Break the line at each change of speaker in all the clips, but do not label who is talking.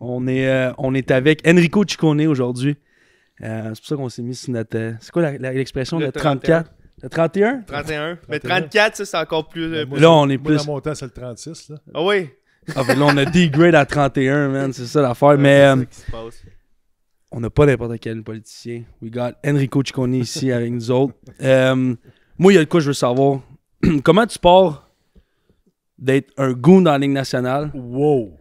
On est avec Enrico Ciccone aujourd'hui. C'est pour ça qu'on s'est mis sur notre... c'est quoi l'expression? Le 34? Le 31?
31. Mais 34, ça, c'est encore plus...
Là, on est plus...
Moi, dans mon temps, c'est le 36, là.
Ah oui?
Ah, ben là, on a degrade à 31, man. C'est ça l'affaire. Mais
C'est ça qui se passe.
on n'a pas n'importe quel politicien. We got Enrico Ciccone ici avec nous autres. Moi, il y a de quoi je veux savoir. Comment tu pars d'être un goon dans la Ligue nationale?
Wow!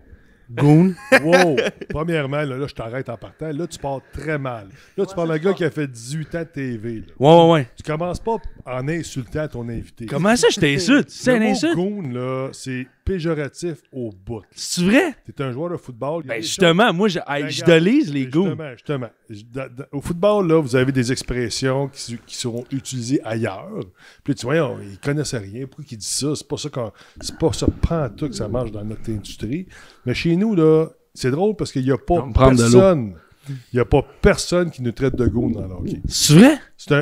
Goon?
Wow! Premièrement, là, je t'arrête en partant. Là, tu pars très mal. Là, tu parles d'un gars qui a fait 18 ans de TV. Là.
Ouais.
Tu commences pas en insultant ton invité.
Comment ça, je t'insulte? C'est un
Le mot
insulte?
goon, là, c'est péjoratif au bout.
C'est vrai?
T'es un joueur de football. il y a
Ben
des
justement, moi, je idolise les goons.
Justement. Au football, là, vous avez des expressions qui seront utilisées ailleurs. Puis là, tu vois, ils connaissent rien. Pourquoi ils disent ça? C'est pas ça pantoute que ça marche dans notre industrie. Mais chez nous, là, c'est drôle parce qu'il n'y a pas personne. Il n'y a pas personne qui nous traite de goon dans le hockey.
C'est vrai?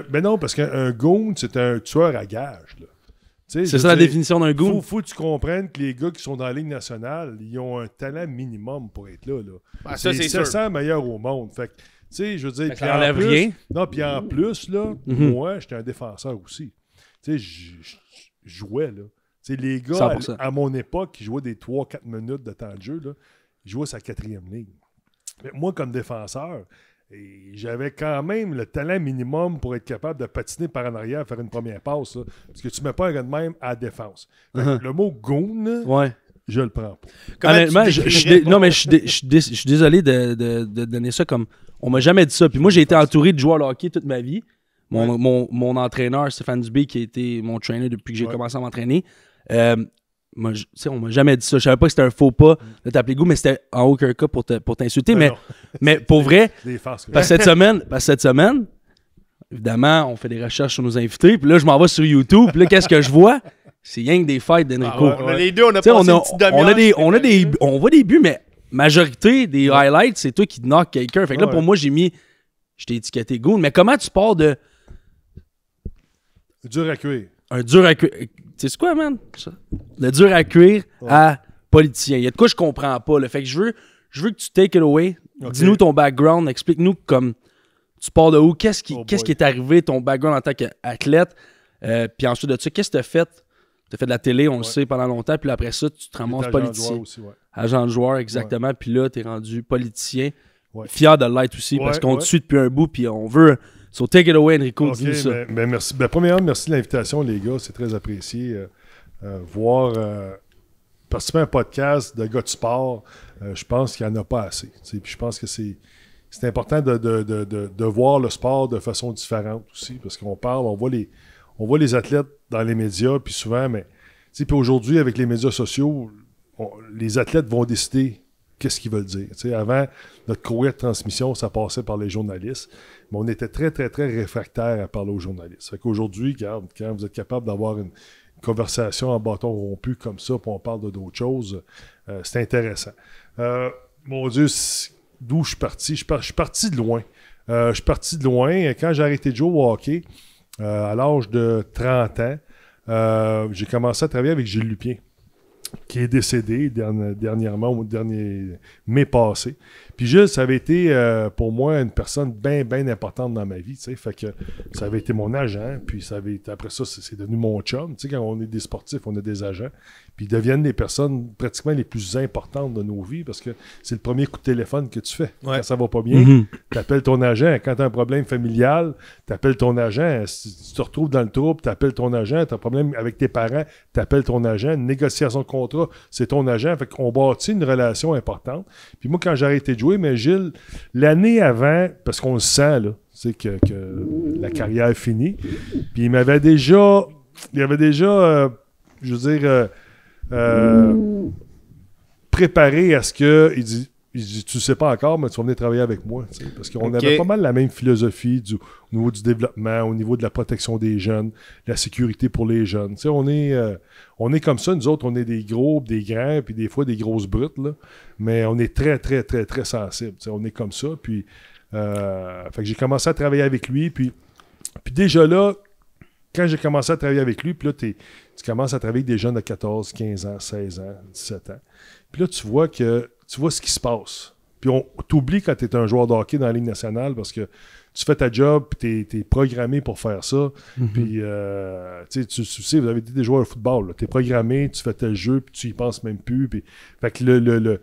Ben non, parce qu'un goon, c'est un tueur à gage, là.
C'est ça la définition d'un goon?
Faut que tu comprennes que les gars qui sont dans la Ligue nationale, ils ont un talent minimum pour être là.
Ah, ça, c'est sûr.
700 meilleurs au monde. Fait que, tu sais, je veux dire...
Ça enlève rien.
Non, puis en plus, là, moi, j'étais un défenseur aussi. Tu sais, je jouais, là. Tu sais, les gars,
100%.
à mon époque, qui jouaient des 3-4 minutes de temps de jeu, là, ils jouaient sa 4e ligne. Mais moi, comme défenseur... Et j'avais quand même le talent minimum pour être capable de patiner par en arrière, faire une première passe. Là, parce que tu ne mets pas un gars de même à la défense. Le mot goon,
Ouais.
je le prends pas.
Honnêtement, je suis désolé de donner ça comme... On m'a jamais dit ça. Puis moi, j'ai été entouré de joueurs de hockey toute ma vie. Mon entraîneur, Stéphane Dubé, qui a été mon trainer depuis que j'ai commencé à m'entraîner, on m'a jamais dit ça. Je savais pas que c'était un faux pas de t'appeler goût, mais c'était en aucun cas pour t'insulter. Mais pour vrai, parce que cette semaine, évidemment, on fait des recherches sur nos invités. Puis là, je m'en vais sur YouTube. Puis là, qu'est-ce que je vois? C'est rien que des fights d'Enrico.
On a les deux, on a passé une petite demi-heure.
On voit des buts, mais majorité des highlights, c'est toi qui knock quelqu'un. Fait que là, pour moi, je t'ai étiqueté goon. Mais comment tu pars de...
Dur à cuire.
Un dur à cuire. Tu sais quoi, man? Le dur à cuire à politicien. Il y a de quoi je comprends pas. Là. Fait que je veux que tu take it away. Okay. Dis-nous ton background. Explique-nous comme tu pars de où. Qu'est-ce qui est arrivé, ton background en tant qu'athlète. Puis ensuite de ça, qu'est-ce que tu as fait? Tu as fait de la télé, on le sait, pendant longtemps. Puis après ça, tu te ramasses politicien.
Aussi,
agent de joueur, exactement. Puis là, tu es rendu politicien. Fier de l'être aussi parce qu'on te suit depuis un bout. Puis on veut... So, take it away, Enrico, dis-nous ça.
Merci. Premièrement, merci de l'invitation, les gars. C'est très apprécié. Participer à un podcast de gars de sport, je pense qu'il n'y en a pas assez. Puis je pense que c'est important de voir le sport de façon différente aussi. Parce qu'on voit les athlètes dans les médias, puis souvent, mais puis aujourd'hui, avec les médias sociaux, les athlètes vont décider qu'est-ce qu'ils veulent dire. Avant, notre courrier de transmission, ça passait par les journalistes, mais on était très, très, très réfractaires à parler aux journalistes. Fait qu'aujourd'hui, quand vous êtes capable d'avoir une conversation en bâton rompu comme ça, puis on parle d'autres choses, c'est intéressant. Mon Dieu, d'où je suis parti? Je suis parti de loin. Je suis parti de loin. Quand j'ai arrêté de jouer au hockey, à l'âge de 30 ans, j'ai commencé à travailler avec Gilles Lupien, qui est décédé dernièrement, au dernier mai passé. Puis Gilles, ça avait été pour moi une personne bien importante dans ma vie, tu sais, fait que ça avait été mon agent, puis après ça, c'est devenu mon chum, tu sais, quand on est des sportifs, on a des agents, puis ils deviennent les personnes pratiquement les plus importantes de nos vies, parce que c'est le premier coup de téléphone que tu fais. Quand ça va pas bien, t'appelles ton agent. Quand t'as un problème familial, t'appelles ton agent. Si tu te retrouves dans le trouble, t'appelles ton agent. T'as un problème avec tes parents, t'appelles ton agent. Une négociation de contrat, c'est ton agent. Fait qu'on bâtit une relation importante. Puis moi, quand j'ai arrêté de jouer, mais Gilles, l'année avant, parce qu'on le sent, là, c'est que la carrière est finie, puis il avait déjà, je veux dire, préparé à ce que, il dit, tu sais pas encore, mais tu vas venir travailler avec moi. Parce qu'on avait pas mal la même philosophie au niveau du développement, au niveau de la protection des jeunes, la sécurité pour les jeunes. On est comme ça, nous autres, on est des gros, des grands, puis des fois des grosses brutes, là, mais on est très, très, très, très sensibles. On est comme ça. Puis, fait que j'ai commencé à travailler avec lui. Puis déjà là, quand j'ai commencé à travailler avec lui, puis là, tu commences à travailler avec des jeunes de 14, 15 ans, 16 ans, 17 ans. Puis là, tu vois ce qui se passe. Puis t'oublies quand tu es un joueur de hockey dans la Ligue nationale parce que tu fais ta job, puis tu es programmé pour faire ça. Puis, tu sais, vous avez été des joueurs de football. Tu es programmé, tu fais tel jeu, puis tu y penses même plus. Puis, fait que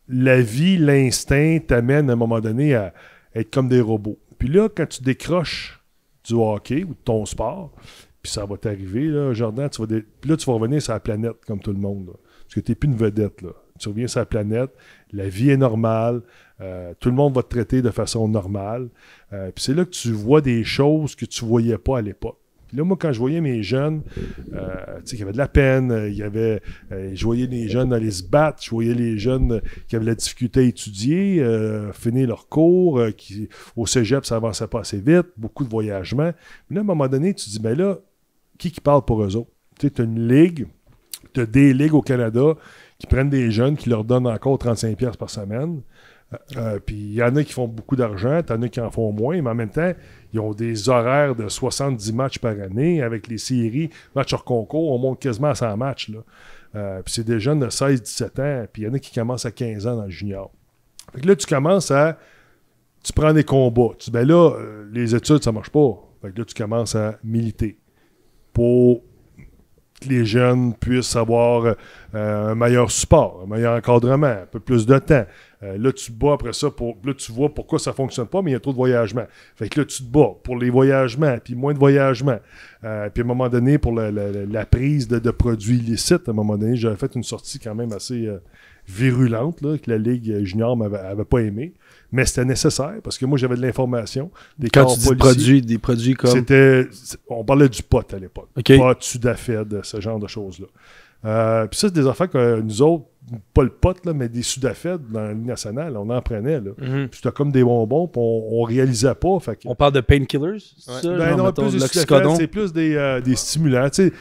la vie, l'instinct t'amène à un moment donné à être comme des robots. Puis là, quand tu décroches du hockey ou de ton sport, puis ça va t'arriver, là, Jordan, puis là, tu vas revenir sur la planète comme tout le monde. Là, parce que tu n'es plus une vedette. Là. Tu reviens sur la planète, la vie est normale, tout le monde va te traiter de façon normale. Puis c'est là que tu vois des choses que tu ne voyais pas à l'époque. Puis là, moi, quand je voyais mes jeunes, tu sais, qui avaient de la peine, je voyais les jeunes aller se battre, je voyais les jeunes qui avaient de la difficulté à étudier, finir leur cours, qui au cégep, ça avançait pas assez vite, beaucoup de voyagements. Mais là, à un moment donné, tu te dis, ben là, qui parle pour eux autres? Tu sais, tu as une ligue, tu as des ligues au Canada qui prennent des jeunes, qui leur donnent encore 35$ par semaine. Puis il y en a qui font beaucoup d'argent, il y en a qui en font moins, mais en même temps, ils ont des horaires de 70 matchs par année. Avec les séries, matchs hors concours, on monte quasiment à 100 matchs. Là. Puis c'est des jeunes de 16-17 ans, puis il y en a qui commencent à 15 ans dans le junior. Fait que là, tu commences tu prends des combats. Tu dis, ben là, les études, ça marche pas. Fait que là, tu commences à militer pour que les jeunes puissent avoir un meilleur support, un meilleur encadrement, un peu plus de temps. Là, tu te bats après ça, là, tu vois pourquoi ça ne fonctionne pas, mais il y a trop de voyagements. Fait que là, tu te bats pour les voyagements, puis moins de voyagements. Puis à un moment donné, pour la prise de produits illicites, à un moment donné, j'avais fait une sortie quand même assez virulente, là, que la Ligue junior m'avait pas aimé. Mais c'était nécessaire, parce que moi, j'avais de l'information.
Quand tu dis des produits comme...
On parlait du pot à l'époque.
Okay.
Pot, Sudafed, ce genre de choses-là. Puis ça, c'est des affaires que nous autres, pas le pot, là, mais des Sudafed dans la Ligue nationale, on en prenait. Là. Puis c'était comme des bonbons, puis on réalisait pas. Fait que...
On parle de painkillers, c'est ça?
Ben non, plus des Sudafed, c'est plus des stimulants, tu sais,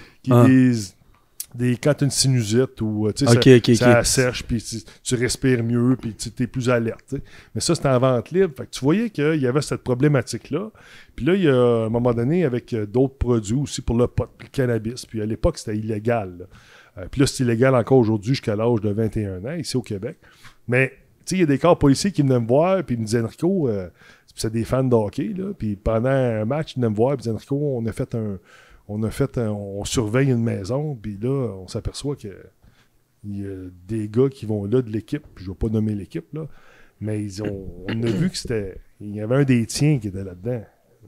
quand tu as une sinusite ou ça sèche, puis tu respires mieux, puis tu es plus alerte. T'sais. Mais ça, c'était en vente libre. Fait que tu voyais qu'il y avait cette problématique-là. Puis là, il y a à un moment donné, avec d'autres produits aussi pour le pot, puis le cannabis. Puis à l'époque, c'était illégal. Puis là, c'est illégal encore aujourd'hui jusqu'à l'âge de 21 ans, ici au Québec. Mais il y a des corps policiers qui venaient me voir, puis ils me disaient, Enrico, c'est des fans de hockey, là. Puis pendant un match, ils venaient me voir, puis ils disaient, Enrico, on surveille une maison, puis là, on s'aperçoit qu'il y a des gars qui vont là de l'équipe, puis je ne vais pas nommer l'équipe, là, mais on a vu il y avait un des tiens qui était là-dedans.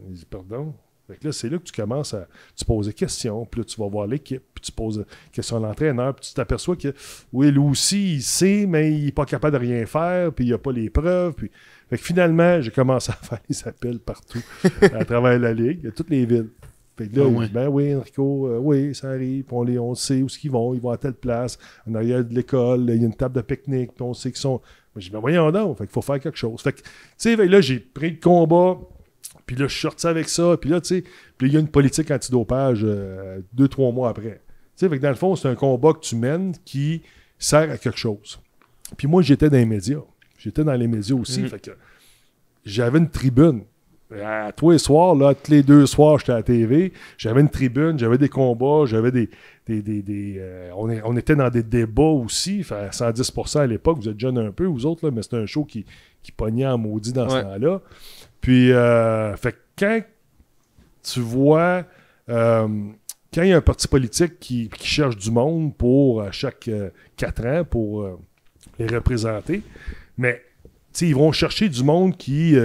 Ils disent, pardon. Fait que là, c'est là que tu commences à te poser des questions, puis là, tu vas voir l'équipe, puis tu poses des questions à l'entraîneur, puis tu t'aperçois que, oui, lui aussi, il sait, mais il n'est pas capable de rien faire, puis il n'a pas les preuves, puis... Fait que finalement, j'ai commencé à faire les appels partout, à travers la Ligue, à toutes les villes. Fait que là, il dit, ben oui, Enrico, oui, ça arrive, puis on sait où ils vont à telle place, en arrière de l'école, il y a une table de pique-nique, puis on sait qu'ils sont... Je dis, ben voyons donc, fait qu'il faut faire quelque chose. Fait que, tu sais, là, j'ai pris le combat, puis là, je suis sorti avec ça, puis là, tu sais, puis il y a une politique antidopage 2-3 mois après. Tu sais, fait que dans le fond, c'est un combat que tu mènes qui sert à quelque chose. Puis moi, j'étais dans les médias. J'étais dans les médias aussi, fait que j'avais une tribune. À tous les soirs, là, tous les 2 soirs, j'étais à la TV. J'avais une tribune, j'avais des combats, j'avais on était dans des débats aussi, à 110% à l'époque. Vous êtes jeunes un peu, vous autres, là, mais c'était un show qui pognait en maudit dans ce temps-là. Puis, fait que quand tu vois, quand il y a un parti politique qui cherche du monde pour chaque 4 ans pour les représenter, mais ils vont chercher du monde qui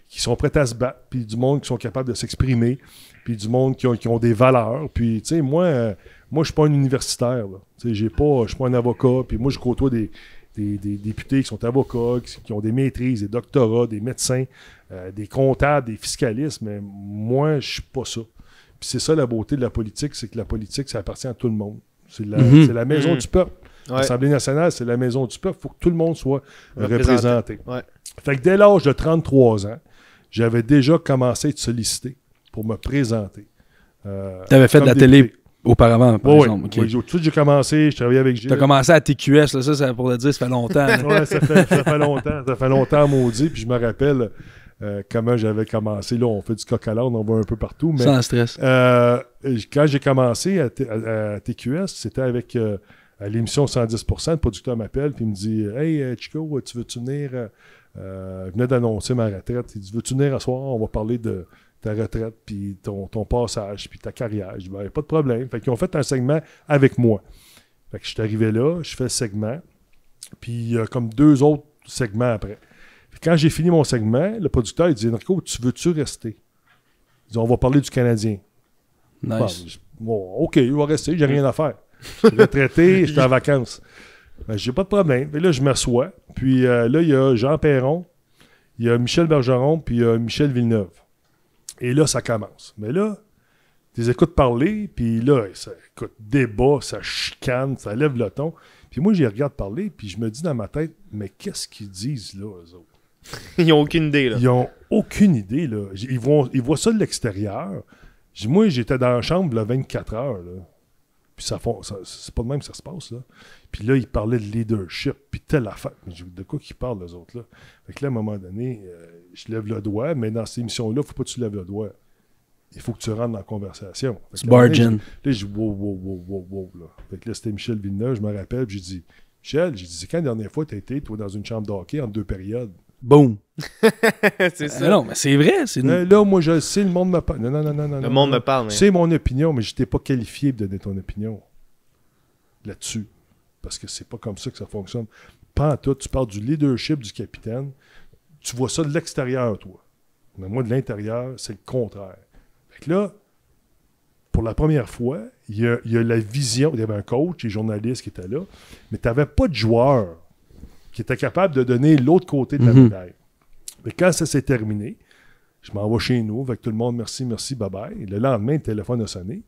sont prêts à se battre, puis du monde qui sont capables de s'exprimer, puis du monde qui ont des valeurs. Puis, tu sais, moi, je suis pas un universitaire. Je suis pas un avocat, puis moi, je côtoie des députés qui sont avocats, qui ont des maîtrises, des doctorats, des médecins, des comptables, des fiscalistes, mais moi, je suis pas ça. Puis c'est ça la beauté de la politique, c'est que la politique, ça appartient à tout le monde. C'est la maison du peuple. Ouais. L'Assemblée nationale, c'est la maison du peuple. Il faut que tout le monde soit représenté. Ouais. Fait que dès l'âge de 33 ans, j'avais déjà commencé à être sollicité pour me présenter.
Tu avais fait de la télé auparavant, par exemple.
Okay. Oui, tout de suite, j'ai commencé, je travaillais avec Gilles.
Tu as commencé à TQS, là, ça pour le dire, ça fait longtemps.
Oui, ça fait longtemps. Ça fait longtemps, maudit. Puis je me rappelle comment j'avais commencé. Là, on fait du coq à l'âne, on va un peu partout. Mais,
sans stress.
Quand j'ai commencé à TQS, c'était avec À l'émission 110%, le producteur m'appelle et il me dit « Hey, Chico, tu veux-tu venir? Je venais d'annoncer ma retraite. Il dit « Veux-tu venir à soir? On va parler de ta retraite, puis ton passage, puis ta carrière. » Je dis ben, « Pas de problème. » Fait qu'ils ont fait un segment avec moi. Fait que je suis arrivé là, je fais le segment, puis il y a comme 2 autres segments après. Quand j'ai fini mon segment, le producteur, il dit « Enrico, tu veux-tu rester? » Il dit « On va parler du Canadien. »
Nice.
Bon, OK, il va rester, j'ai rien à faire. Je suis retraité, j'étais en vacances. Ben, j'ai pas de problème. Et là, je m'assois. Puis là, il y a Jean Perron, il y a Michel Bergeron, puis il y a Michel Villeneuve. Et là, ça commence. Mais là, tu les écoutes parler, puis là, ça écoute débat, ça chicane, ça lève le ton. Puis moi, je les regarde parler, puis je me dis dans ma tête, mais qu'est-ce qu'ils disent là, eux autres?
Ils n'ont aucune idée, là.
Ils n'ont aucune idée, là. Ils voient ça de l'extérieur. Moi, j'étais dans la chambre là, 24 heures, là. Puis c'est pas de même que ça se passe, là. Puis là, ils parlaient de leadership, puis telle affaire. Mais de quoi qu'ils parlent, les autres, là? Fait que là, à un moment donné, je lève le doigt, mais dans ces émissions-là, il ne faut pas que tu lèves le doigt. Il faut que tu rentres dans la conversation.
C'est bargain.
Là, je dis wow, là. Fait que là, c'était Michel Villeneuve, je me rappelle, puis j'ai dit, Michel, c'est quand la dernière fois que tu as été, toi, dans une chambre de hockey en 2 périodes?
Boom.
C'est ça.
Non, mais c'est vrai. C'est
Là, moi, je sais, le monde me parle. Non.
Le monde me parle, mais...
C'est mon opinion, mais je n'étais pas qualifié de donner ton opinion là-dessus. Parce que c'est pas comme ça que ça fonctionne. Pas en tout, tu parles du leadership du capitaine. Tu vois ça de l'extérieur, toi. Mais moi, de l'intérieur, c'est le contraire. Fait que là, pour la première fois, il y a la vision. Il y avait un coach et journaliste qui étaient là, mais tu n'avais pas de joueur qui était capable de donner l'autre côté de la médaille. Mais quand ça s'est terminé, je m'en vais chez nous avec tout le monde, merci, bye-bye. Le lendemain, le téléphone a sonné.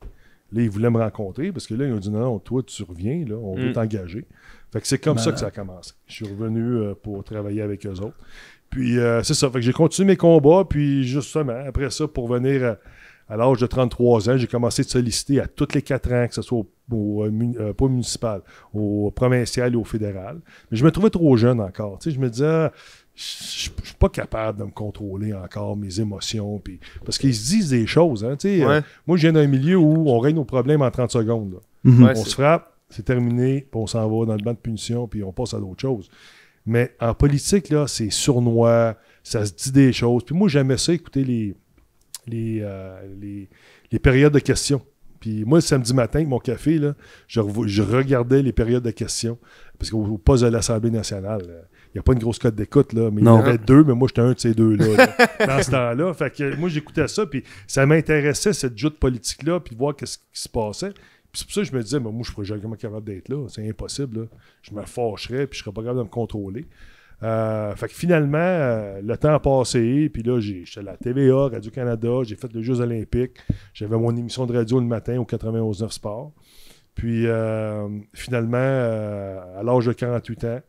Là, ils voulaient me rencontrer parce que là, ils ont dit non, toi, tu reviens, là, on veut t'engager. Fait que c'est comme ça que ça a commencé. Je suis revenu pour travailler avec eux autres. Puis c'est ça. Fait que j'ai continué mes combats, puis justement, après ça, pour venir à l'âge de 33 ans, j'ai commencé de solliciter à tous les 4 ans, que ce soit pas municipal, au provincial et au fédéral. Mais je me trouvais trop jeune encore. Tu sais, je me disais, je suis pas capable de me contrôler encore, mes émotions. Puis, parce qu'ils se disent des choses. Hein, tu sais, moi, je viens d'un milieu où on règle nos problèmes en 30 secondes. On se frappe, c'est terminé, puis on s'en va dans le banc de punition, puis on passe à d'autres choses. Mais en politique, là, c'est sournois, ça se dit des choses. Puis moi, j'aimais ça, écouter les périodes de questions. Puis moi, le samedi matin, avec mon café, là, je regardais les périodes de questions. Parce qu'au poste de l'Assemblée nationale, il n'y a pas une grosse cote d'écoute, là, mais il y en avait 2, mais moi, j'étais un de ces 2-là, là, dans ce temps-là. Fait que moi, j'écoutais ça, puis ça m'intéressait, cette joute politique-là, puis de voir ce qui se passait. Puis c'est pour ça que je me disais, moi, je ne serais jamais capable d'être là. C'est impossible, là. Je me fâcherais, puis je ne serais pas capable de me contrôler. Fait que finalement, le temps a passé, puis là, j'étais à la TVA, Radio-Canada, j'ai fait les Jeux olympiques, j'avais mon émission de radio le matin au 91.9 Sport. Puis finalement, à l'âge de 48 ans,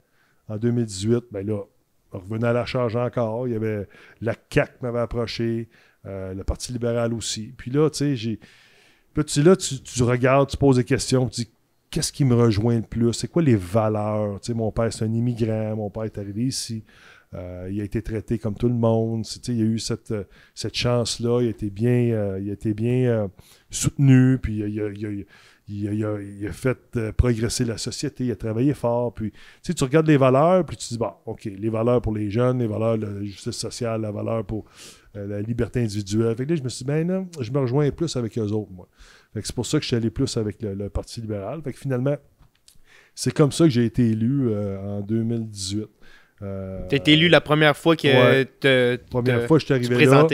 en 2018, ben là, on revenait à la charge encore. Il y avait la CAQ qui m'avait approché, le Parti libéral aussi. Puis là, tu sais, tu regardes, tu poses des questions, tu dis qu'est-ce qui me rejoint le plus? C'est quoi les valeurs? Tu sais, mon père, c'est un immigrant, mon père est arrivé ici. Il a été traité comme tout le monde. Tu sais, il a eu cette chance-là. Il a été bien soutenu. Puis il a fait progresser la société. Il a travaillé fort. Puis tu regardes les valeurs, puis tu te dis, bon, OK, les valeurs pour les jeunes, les valeurs de la justice sociale, la valeur pour la liberté individuelle. Fait que là, je me suis dit, ben non, je me rejoins plus avec eux autres, moi. Fait que c'est pour ça que je suis allé plus avec le Parti libéral. Fait que finalement, c'est comme ça que j'ai été élu en 2018.
T'as été élu la première fois que
première fois que je suis arrivé là.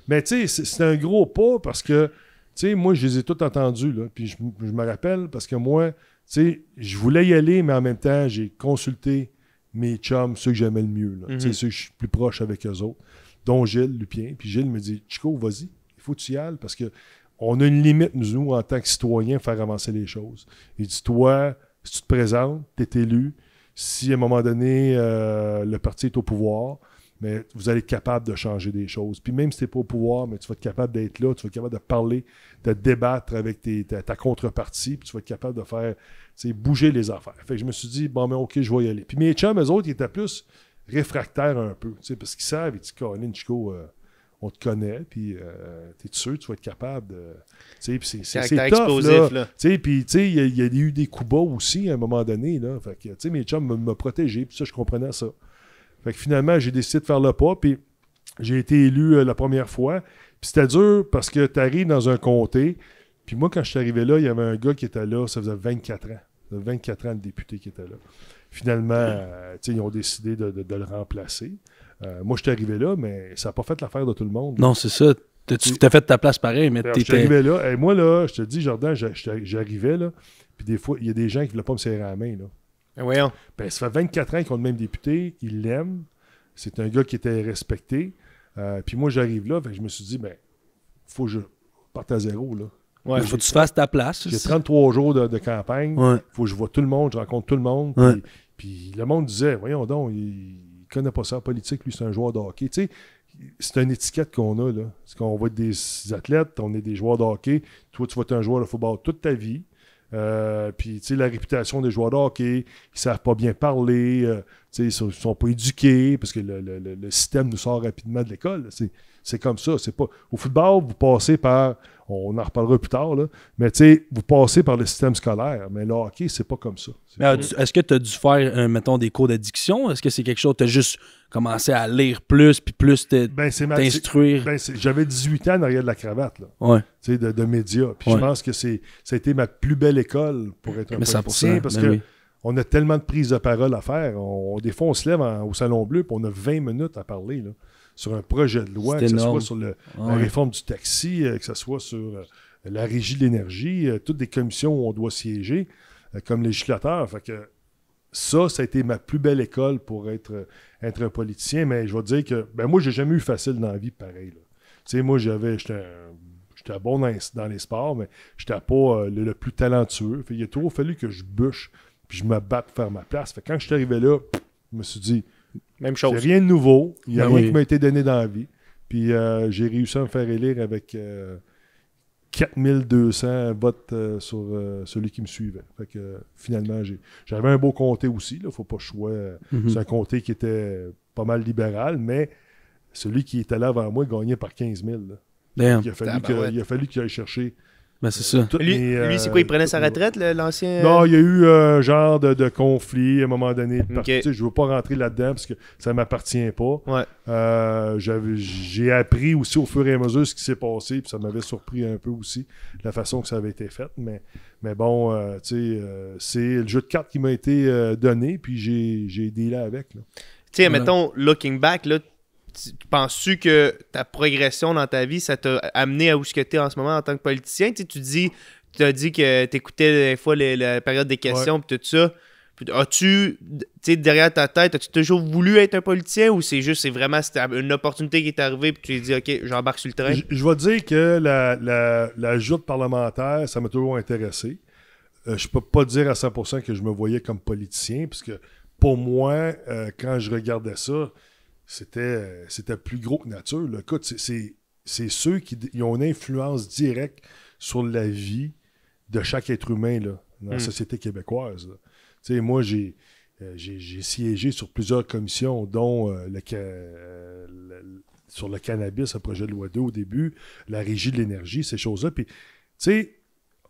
Mais tu sais, c'est un gros pas parce que, tu sais, moi, je les ai tous entendus, là. Puis je me rappelle parce que moi, tu sais, je voulais y aller, mais en même temps, j'ai consulté mes chums, ceux que j'aimais le mieux, là. Tu sais, ceux que je suis plus proche avec eux autres, dont Gilles Lupien. Puis Gilles me dit, Chico, vas-y, il faut que tu y ailles parce que on a une limite, nous, en tant que citoyens, faire avancer les choses. Il dit, toi, si tu te présentes, tu es élu, si à un moment donné, le parti est au pouvoir, mais vous allez être capable de changer des choses. Puis même si tu n'es pas au pouvoir, mais tu vas être capable d'être là, tu vas être capable de parler, de débattre avec ta contrepartie, puis tu vas être capable de faire bouger les affaires. Fait que je me suis dit, bon, mais OK, je vais y aller. Puis mes chums, eux autres, ils étaient plus réfractaires un peu, parce qu'ils savent, ils disent, Colin, Chico, on te connaît, puis t'es sûr que tu vas être capable de... Tu sais, puis c'est
Caractère
tough,
explosif,
là.
là.
Tu sais, puis tu sais, il y a eu des coups bas aussi à un moment donné, là. Fait que, tu sais, mes chums me protégeaient, puis ça, je comprenais ça. Fait que finalement, j'ai décidé de faire le pas, puis j'ai été élu la première fois. Puis c'était dur parce que tu arrives dans un comté, puis moi, quand je suis arrivé là, il y avait un gars qui était là, ça faisait 24 ans. Ça faisait 24 ans, le député qui était là. Finalement, tu sais, ils ont décidé de le remplacer. Moi, je suis arrivé là, mais ça n'a pas fait l'affaire de tout le monde.
Non, c'est ça. T'as fait ta place pareil, mais
Alors, je suis arrivé là. Et moi, là, je te dis, Jordan, j'arrivais là, puis des fois, il y a des gens qui ne voulaient pas me serrer la main, là.
Ben voyons.
Ben, ça fait 24 ans qu'ils ont le même député, ils l'aiment. C'est un gars qui était respecté. Puis moi, j'arrive là, fait que je me suis dit, ben, faut que je parte à zéro, là.
Ouais, faut que tu fasses ta place.
J'ai 33 jours de campagne.
Ouais.
Faut que je vois tout le monde, je rencontre tout le monde.
Ouais.
Puis le monde disait, voyons donc, il connaît pas ça en politique, lui, c'est un joueur de hockey. Tu sais, c'est une étiquette qu'on a, là. C'est qu'on va être des athlètes, on est des joueurs de hockey. Toi, tu vas être un joueur de football toute ta vie. Puis, tu sais, la réputation des joueurs de hockey, ils savent pas bien parler, tu sais, ils sont pas éduqués, parce que le système nous sort rapidement de l'école. C'est comme ça. C'est pas... Au football, vous passez par, on en reparlera plus tard, là, mais tu sais, vous passez par le système scolaire. Mais le hockey, c'est pas comme ça.
Est-ce que tu as dû faire, mettons, des cours d'addiction? Est-ce que c'est quelque chose, tu as juste commencé à lire plus, puis plus t'instruire?
J'avais 18 ans derrière de la cravate, là.
Ouais.
Tu sais, de médias. Puis
Ouais.
je pense que ça a été ma plus belle école pour être un
Mais 100%,
politicien, parce
ben
que
oui.
on a tellement de prises de parole à faire. Des fois, on se lève au Salon Bleu, puis on a 20 minutes à parler, là, sur un projet de loi,
C'est
que ce
énorme.
soit sur la
Ouais.
réforme du taxi, que ce soit sur la régie de l'énergie, toutes des commissions où on doit siéger comme législateur. Fait que ça a été ma plus belle école pour être un politicien. Mais je vais te dire que moi, j'ai jamais eu facile dans la vie pareil, là. Tu sais, moi, j'étais bon dans les sports, mais j'étais pas le plus talentueux. Fait, il a toujours fallu que je bûche puis je me batte pour faire ma place. Fait, quand je suis arrivé là, je me suis dit,
Même
c'est
chose.
rien de nouveau. Il n'y a
Ben
rien
oui.
qui m'a été donné dans la vie. Puis j'ai réussi à me faire élire avec 4200 votes sur celui qui me suivait. Fait que finalement, j'avais un beau comté aussi. Il ne faut pas que je sois... C'est un comté qui était pas mal libéral, mais celui qui était là avant moi gagnait par 15 000. Là.
Damn.
Il a fallu qu'il aille chercher...
Ben, c'est ça.
toutes
Lui,
mes,
c'est quoi, il prenait sa
toutes mes-
retraite, l'ancien...
Non, il y a eu un genre de conflit à un moment donné.
Ok.
Tu sais, je ne veux pas rentrer là-dedans parce que ça ne m'appartient pas.
Ouais.
J'ai appris aussi au fur et à mesure ce qui s'est passé, puis ça m'avait surpris un peu aussi, la façon que ça avait été fait. Mais bon, tu sais, c'est le jeu de cartes qui m'a été donné, puis j'ai dealé avec. Là.
Tu sais,
Ouais.
mettons, looking back, là, penses-tu que ta progression dans ta vie, ça t'a amené à où ce que tu es en ce moment en tant que politicien? Tu sais, tu as dit que tu écoutais des fois la période des questions et tout ça. Puis as-tu, tu sais, derrière ta tête, as-tu toujours voulu être un politicien ou c'est vraiment c'était une opportunité qui est arrivée et tu t'es dit, OK, j'embarque sur le train?
Je vais dire que la joute parlementaire, ça m'a toujours intéressé. Je peux pas dire à 100% que je me voyais comme politicien, parce que pour moi, quand je regardais ça, c'était plus gros que nature. Là. Écoute, c'est ceux qui ont une influence directe sur la vie de chaque être humain là, dans la société québécoise. Là. Tu sais, moi, j'ai siégé sur plusieurs commissions, dont sur le cannabis, un projet de loi 2 au début, la régie de l'énergie, ces choses-là. Puis, tu sais,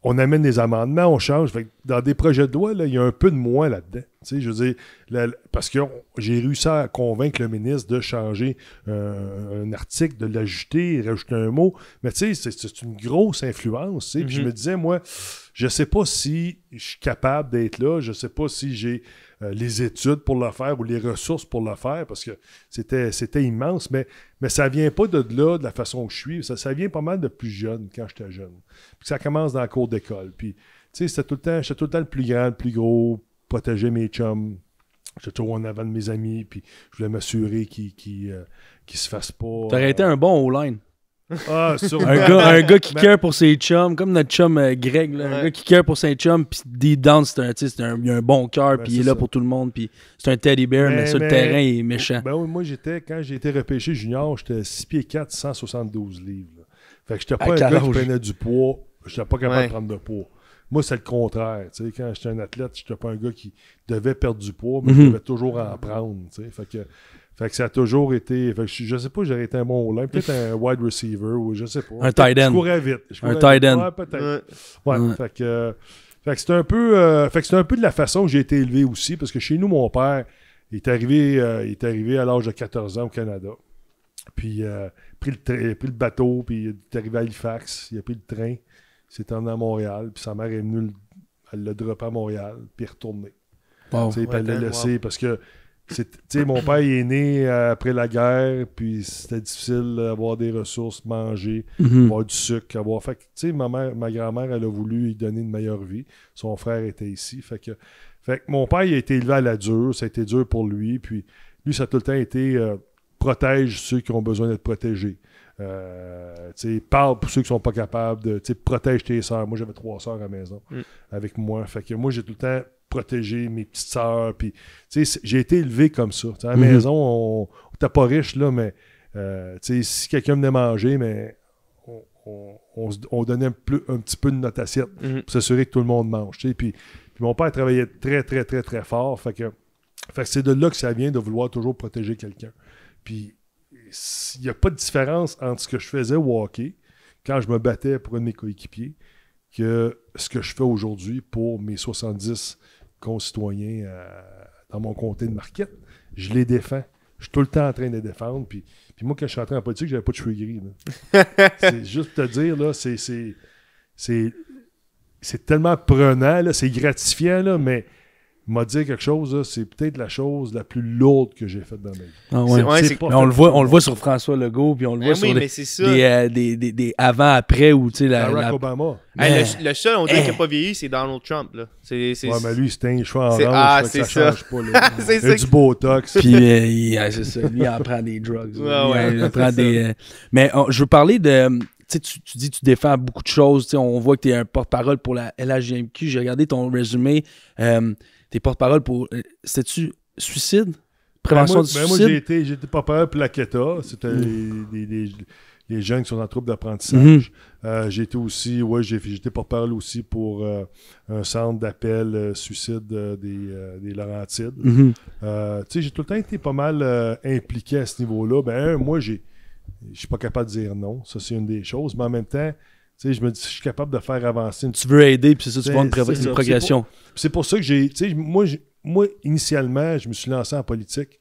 on amène des amendements, on change. Fait que dans des projets de loi, là, il y a un peu de moi là-dedans. Tu sais, je veux dire, parce que j'ai réussi à convaincre le ministre de changer un article, de l'ajouter, rajouter un mot. Mais tu sais, c'est une grosse influence. Tu sais. Puis je me disais, moi, je sais pas si je suis capable d'être là. Je sais pas si j'ai les études pour le faire ou les ressources pour le faire, parce que c'était immense. Mais ça vient pas de là, de la façon que je suis. Ça vient pas mal de plus jeune, quand j'étais jeune. Puis ça commence dans la cour d'école. Puis, tu sais, j'étais tout le temps le plus grand, le plus gros, protéger mes chums. J'étais toujours en avant de mes amis, puis je voulais m'assurer qu'ils se fassent pas...
T'aurais été un bon O-line.
Ah, sûrement.
Un gars qui care pour ses chums, comme notre chum Greg, là, un gars qui care pour ses chums, puis deep down, il a un bon cœur, puis il est là pour tout le monde, puis c'est un teddy bear, mais sur le terrain, il est méchant.
Ben oui, moi, quand j'ai été repêché junior, j'étais 6 pieds 4, 172 livres. Là. Fait que j'étais pas un gars qui prenait du poids, j'étais pas capable de prendre de poids. Moi, c'est le contraire. Tu sais, quand j'étais un athlète, je n'étais pas un gars qui devait perdre du poids, mais je devais toujours en prendre. Tu sais. Fait que ça a toujours été... Fait que je sais pas, j'aurais été un bon line, peut-être un wide receiver ou je sais pas.
Un tight end.
Je courais vite.
Un tight end.
Ouais, peut-être. Ouais. Fait que c'était un peu de la façon que j'ai été élevé aussi, parce que chez nous, mon père il est arrivé à l'âge de 14 ans au Canada. Puis pris le bateau, puis il est arrivé à Halifax, il a pris le train, il s'est emmené à Montréal, puis sa mère est venue, elle l'a droppé à Montréal, puis il est retourné.
Wow.
Puis elle l'a laissé parce que mon père il est né après la guerre, puis c'était difficile d'avoir des ressources, manger, avoir du sucre, avoir. Fait que ma grand-mère, elle a voulu lui donner une meilleure vie. Son frère était ici. Fait que mon père il a été élevé à la dure, ça a été dur pour lui, puis lui, ça a tout le temps été protège ceux qui ont besoin d'être protégés. Parle pour ceux qui sont pas capables de. Protège tes sœurs. Moi, j'avais 3 sœurs à la maison avec moi. Fait que moi, j'ai tout le temps protégé mes petites sœurs. Puis, j'ai été élevé comme ça. À la maison, on n'était pas riche, là, mais si quelqu'un venait manger, mais on donnait un petit peu de notre assiette pour s'assurer que tout le monde mange. Puis mon père travaillait très, très, très, très fort. Fait que c'est de là que ça vient de vouloir toujours protéger quelqu'un. Puis, il n'y a pas de différence entre ce que je faisais au hockey, quand je me battais pour un de mes coéquipiers, que ce que je fais aujourd'hui pour mes 70 concitoyens dans mon comté de Marquette. Je les défends. Je suis tout le temps en train de les défendre. Puis moi, quand je suis rentré en politique, j'avais pas de cheveux gris. C'est juste te dire, là, c'est tellement prenant, là, c'est gratifiant, là, mais m'a dit quelque chose, là, c'est peut-être la chose la plus lourde que j'ai faite dans ma vie.
Ah ouais. On le voit sur François Legault, puis on le voit sur des avant-après ou tu sais
Barack Obama.
Le seul, on dirait qu'il n'a pas vieilli, c'est Donald Trump. Là.
Ouais, mais lui, c'est un cheveu en orange,
c'est
ça change pas. Là.
Il
y a du Botox.
Puis c'est ça, lui, il en prend des drugs. Il en prend des... Mais je veux parler de... Tu dis que tu défends beaucoup de choses. On voit que tu es un porte-parole pour la LHJMQ. J'ai regardé ton résumé. T'es porte-parole pour... C'était-tu suicide? Prévention du suicide?
Moi, j'ai été porte-parole pour la KETA. C'était les jeunes qui sont en trouble d'apprentissage. J'ai été aussi... j'étais porte-parole aussi pour un centre d'appel suicide des Laurentides. J'ai tout le temps été pas mal impliqué à ce niveau-là. Moi, je suis pas capable de dire non. Ça, c'est une des choses. Mais en même temps, je me dis, je suis capable de faire avancer.
Tu veux aider, puis c'est ça, tu vois une progression.
C'est pour ça que moi, initialement, je me suis lancé en politique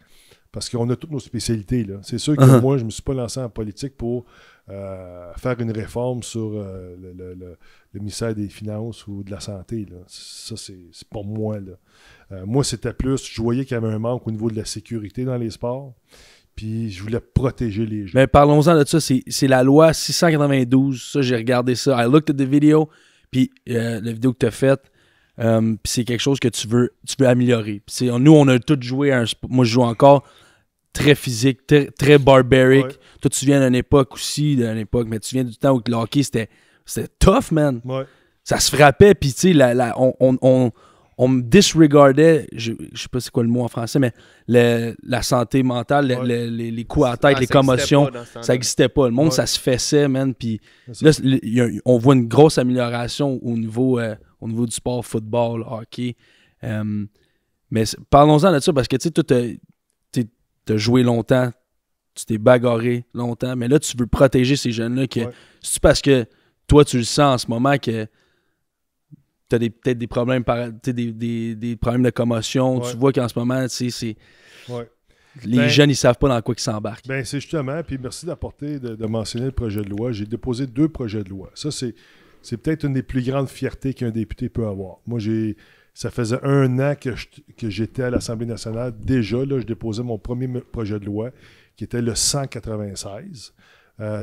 parce qu'on a toutes nos spécialités. Là. C'est sûr que moi, je ne me suis pas lancé en politique pour faire une réforme sur le ministère des Finances ou de la Santé. Là. Ça, c'est pas moi. Là. Moi, c'était plus, je voyais qu'il y avait un manque au niveau de la sécurité dans les sports. Puis je voulais protéger les gens.
Mais parlons-en de ça. C'est la loi 692. Ça, j'ai regardé ça. I looked at the video. Puis la vidéo que tu as faite, puis c'est quelque chose que tu veux améliorer. Puis nous, on a tous joué moi, je joue encore très physique, très barbaric. Ouais. Toi, tu viens d'une époque aussi, mais tu viens du temps où le hockey, c'était tough, man.
Ouais.
Ça se frappait, puis tu sais, on me disregardait, je sais pas c'est quoi le mot en français, mais la santé mentale, les coups à la tête, les commotions, ça n'existait pas. Le monde, ça se fessait, man. Puis là, on voit une grosse amélioration au niveau du sport, football, hockey. Mais parlons-en de ça, parce que tu sais, toi, t'as joué longtemps, tu t'es bagarré longtemps, mais là, tu veux protéger ces jeunes-là. C'est parce que toi, tu le sens en ce moment que tu as peut-être des problèmes des problèmes de commotion. Tu vois qu'en ce moment, les jeunes, ils savent pas dans quoi ils s'embarquent.
C'est justement, puis merci de mentionner le projet de loi. J'ai déposé 2 projets de loi. Ça, c'est peut-être une des plus grandes fiertés qu'un député peut avoir. Moi, ça faisait 1 an que j'étais à l'Assemblée nationale. Déjà, là, je déposais mon premier projet de loi, qui était le 196.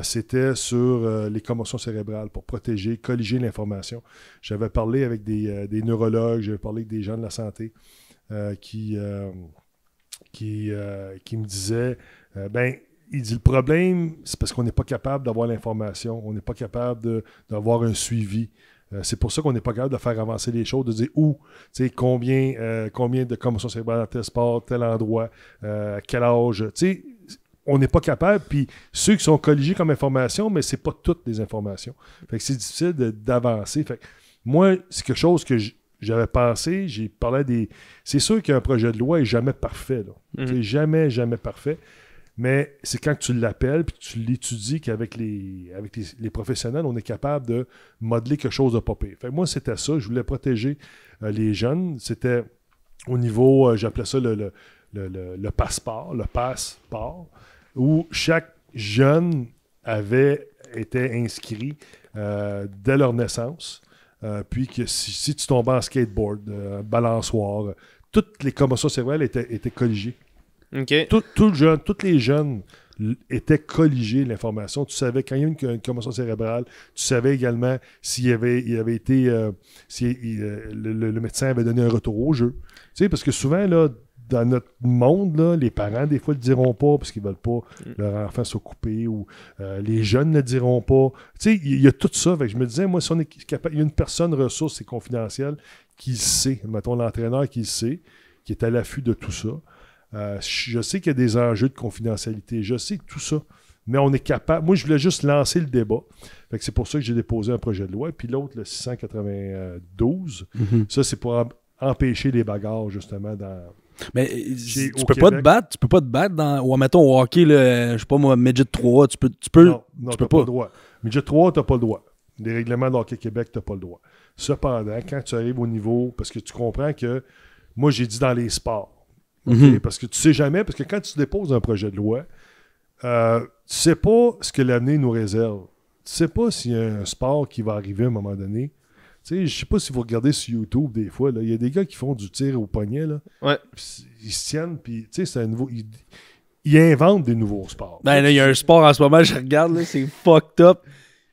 C'était sur les commotions cérébrales pour protéger, colliger l'information. J'avais parlé avec des neurologues, j'avais parlé avec des gens de la santé qui me disaient il dit le problème, c'est parce qu'on n'est pas capable d'avoir l'information, on n'est pas capable d'avoir un suivi. C'est pour ça qu'on n'est pas capable de faire avancer les choses, de dire combien de commotions cérébrales dans tel sport, tel endroit, quel âge. On n'est pas capable, puis ceux qui sont colligés comme information, mais c'est pas toutes les informations. Fait que c'est difficile d'avancer. Fait moi, c'est quelque chose que j'avais pensé, j'ai parlé des... C'est sûr qu'un projet de loi n'est jamais parfait, là. C'est jamais parfait. Mais c'est quand tu l'appelles puis tu l'étudies qu'avec les professionnels, on est capable de modeler quelque chose de pas pire. Fait que moi, c'était ça. Je voulais protéger les jeunes. C'était au niveau, j'appelais ça le passeport, où chaque jeune était inscrit dès leur naissance. Puis que si tu tombais en skateboard, balançoire, toutes les commotions cérébrales étaient colligées.
OK.
Tous les jeunes étaient colligés l'information. Tu savais quand il y a une commotion cérébrale, tu savais également s'il y avait été le médecin avait donné un retour au jeu. Tu sais, parce que souvent, là, dans notre monde, là, les parents, des fois, ne le diront pas parce qu'ils ne veulent pas leur enfant s'occuper ou les jeunes ne le diront pas. Tu sais, il y a tout ça. Fait que je me disais, moi, si on est capable, il y a une personne ressource et confidentielle qui le sait, mettons l'entraîneur qui le sait, qui est à l'affût de tout ça. Je sais qu'il y a des enjeux de confidentialité, je sais tout ça, mais on est capable. Moi, je voulais juste lancer le débat. Fait que c'est pour ça que j'ai déposé un projet de loi. Puis l'autre, le 692, ça, c'est pour empêcher les bagarres, justement, dans...
Mais tu peux pas te battre dans, ou mettons au hockey, je sais pas moi, Midget 3, tu peux
non, tu peux pas le droit. Midget 3, t'as pas le droit. Les règlements de Hockey Québec, t'as pas le droit. Cependant, quand tu arrives au niveau, parce que tu comprends que, moi, j'ai dit dans les sports, okay? Parce que tu sais jamais, parce que quand tu déposes un projet de loi, tu sais pas ce que l'avenir nous réserve. Tu sais pas s'il y a un sport qui va arriver à un moment donné. Tu sais, je sais pas si vous regardez sur YouTube des fois, il y a des gars qui font du tir au poignet, là.
Ouais.
Ils se tiennent, puis tu sais, c'est un nouveau... Ils inventent des nouveaux sports.
Ben là, il y a un sport en ce moment, je regarde, là, c'est fucked up.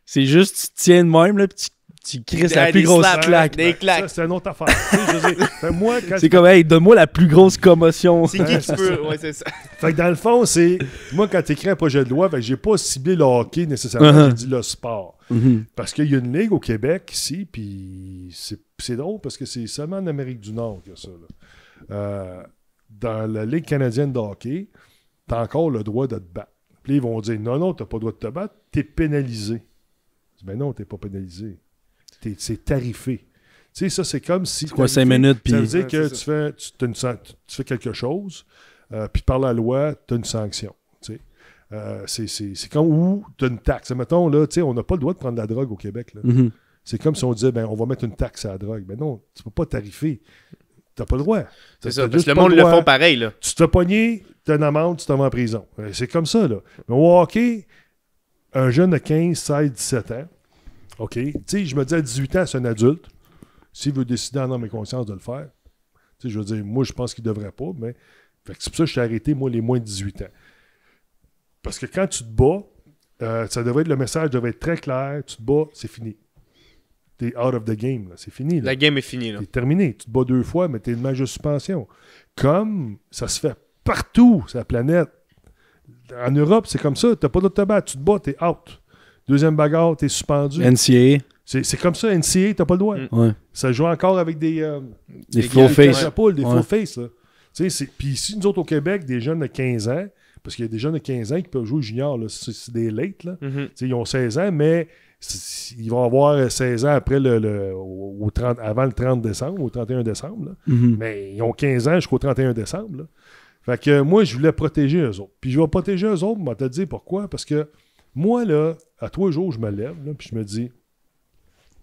C'est juste, tu te tiens de même, là, puis tu crisses la plus grosse claque.
Des claques.
Ça, c'est une autre affaire. Je sais, moi,
c'est comme, hey, donne-moi la plus grosse commotion.
C'est qui tu peux. Ouais, c'est ça.
Fait que dans le fond, c'est. Moi, quand tu écris un projet de loi, j'ai pas ciblé le hockey nécessairement, j'ai dit le sport. Parce qu'il y a une ligue au Québec ici, puis c'est drôle parce que c'est seulement en Amérique du Nord qu'il y a ça. Là. Dans la Ligue canadienne de hockey, tu as encore le droit de te battre. Puis ils vont dire non, tu n'as pas le droit de te battre, tu es pénalisé. Je dis, ben non, tu n'es pas pénalisé. C'est tarifé. Tu sais, ça, c'est comme si...
C'est quoi, 5 minutes?
Ça veut dire que tu fais quelque chose, puis par la loi, tu as une sanction. Tu sais. C'est comme où tu as une taxe. Mettons, là, tu sais, on n'a pas le droit de prendre de la drogue au Québec. Là. C'est comme si on disait, ben, on va mettre une taxe à la drogue. Ben non, tu ne peux pas tarifer. Tu n'as pas le droit.
C'est ça, parce que le monde le font pareil. Là.
Tu t'as pogné, tu as une amende, tu t'en vas en prison. C'est comme ça. Là. Mais au hockey, un jeune de 15, 16, 17 ans, OK. Tu sais, je me dis à 18 ans, c'est un adulte. S'il veut décider en âme et conscience de le faire, tu sais, je veux dire, moi, je pense qu'il ne devrait pas, mais c'est pour ça que je suis arrêté, moi, les moins de 18 ans. Parce que quand tu te bats, le message devrait être très clair. Tu te bats, c'est fini. T'es out of the game, là. C'est fini. Là.
La game est finie. Là.
T'es terminé. Tu te bats 2 fois, mais t'es une match de suspension. Comme ça se fait partout sur la planète. En Europe, c'est comme ça. T'as pas d'autre te battre. Tu te bats, t'es out. Deuxième bagarre, t'es suspendu.
NCAA.
C'est comme ça, NCAA, t'as pas le droit.
Ouais.
Ça joue encore avec des
flow face.
Des flow face. Puis ici, nous autres au Québec, des jeunes de 15 ans, parce qu'il y a des jeunes de 15 ans qui peuvent jouer junior, là, c'est des late. Là. Ils ont 16 ans, mais ils vont avoir 16 ans après avant le 30 décembre, au 31 décembre. Là. Mais ils ont 15 ans jusqu'au 31 décembre. Là. Fait que moi, je voulais protéger eux autres. Puis je vais protéger eux autres, je vais te dire pourquoi. Parce que moi, là, à tous les jours, je me lève, là, puis je me dis,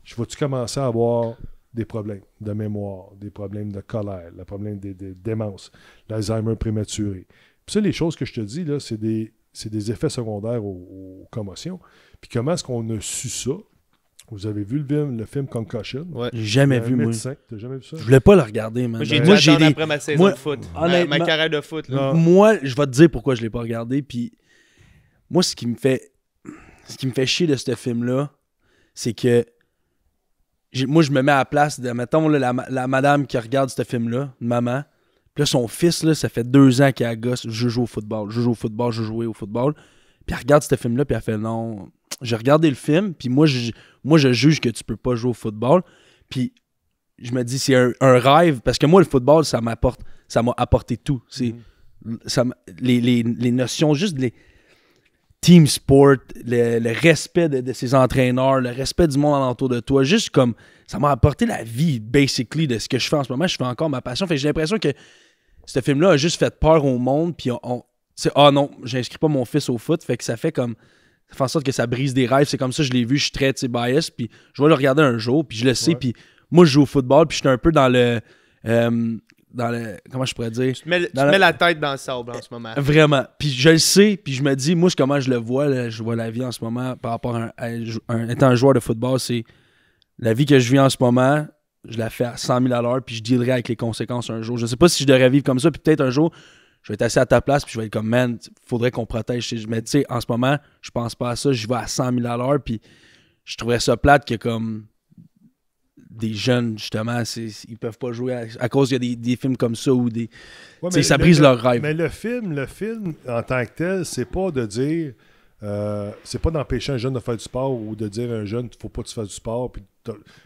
je vais-tu commencer à avoir des problèmes de mémoire, des problèmes de colère, des problèmes de démence, l'Alzheimer prématuré. Puis ça, les choses que je te dis, là, c'est des effets secondaires aux commotions. Puis comment est-ce qu'on a su ça? Vous avez vu le film Concussion?
Ouais. J'ai jamais vu, moi.
T'as jamais vu ça?
Je voulais pas le regarder, man.
Moi, j'ai dû après ma saison de foot. Ma carrière de foot. Là.
Moi, je vais te dire pourquoi je l'ai pas regardé. Puis moi, ce qui me fait chier de ce film-là, c'est que moi, je me mets à la place de, mettons, là, la madame qui regarde ce film-là, une maman. Puis là, son fils, là, ça fait 2 ans qu'il a gosse, je joue au football, je jouais au football. Puis elle regarde ce film-là, puis elle fait non. J'ai regardé le film, puis moi, je juge que tu peux pas jouer au football. Puis je me dis, c'est un rêve, parce que moi, le football, ça m'a apporté tout. C'est les notions, juste team sport, le respect de ses entraîneurs, le respect du monde alentour de toi. Juste comme, ça m'a apporté la vie, basically, de ce que je fais en ce moment. Je fais encore ma passion. Fait que j'ai l'impression que ce film-là a juste fait peur au monde. Puis non, j'inscris pas mon fils au foot. Fait que ça fait en sorte que ça brise des rêves. C'est comme ça, je l'ai vu, je suis très bias. Puis je vais le regarder un jour, puis je le sais.
Ouais.
Puis moi, je joue au football, puis je suis un peu dans le comment je pourrais dire?
Tu te mets la tête dans le sable en ce moment.
Vraiment. Puis je le sais, puis je me dis, moi, comment je le vois, là, je vois la vie en ce moment par rapport étant un joueur de football, c'est la vie que je vis en ce moment, je la fais à 100 000 à l'heure, puis je dealerai avec les conséquences un jour. Je sais pas si je devrais vivre comme ça, puis peut-être un jour, je vais être assis à ta place, puis je vais être comme, man, faudrait qu'on protège. Mais tu sais, en ce moment, je pense pas à ça, je vais à 100 000 à l'heure, puis je trouverais ça plate que comme des jeunes, justement, ils peuvent pas jouer à cause qu'il y a des films comme ça ou des.
Ouais,
ça brise leur rêve.
Mais le film, en tant que tel, c'est pas de dire. C'est pas d'empêcher un jeune de faire du sport ou de dire à un jeune, faut pas que tu fasses du sport, puis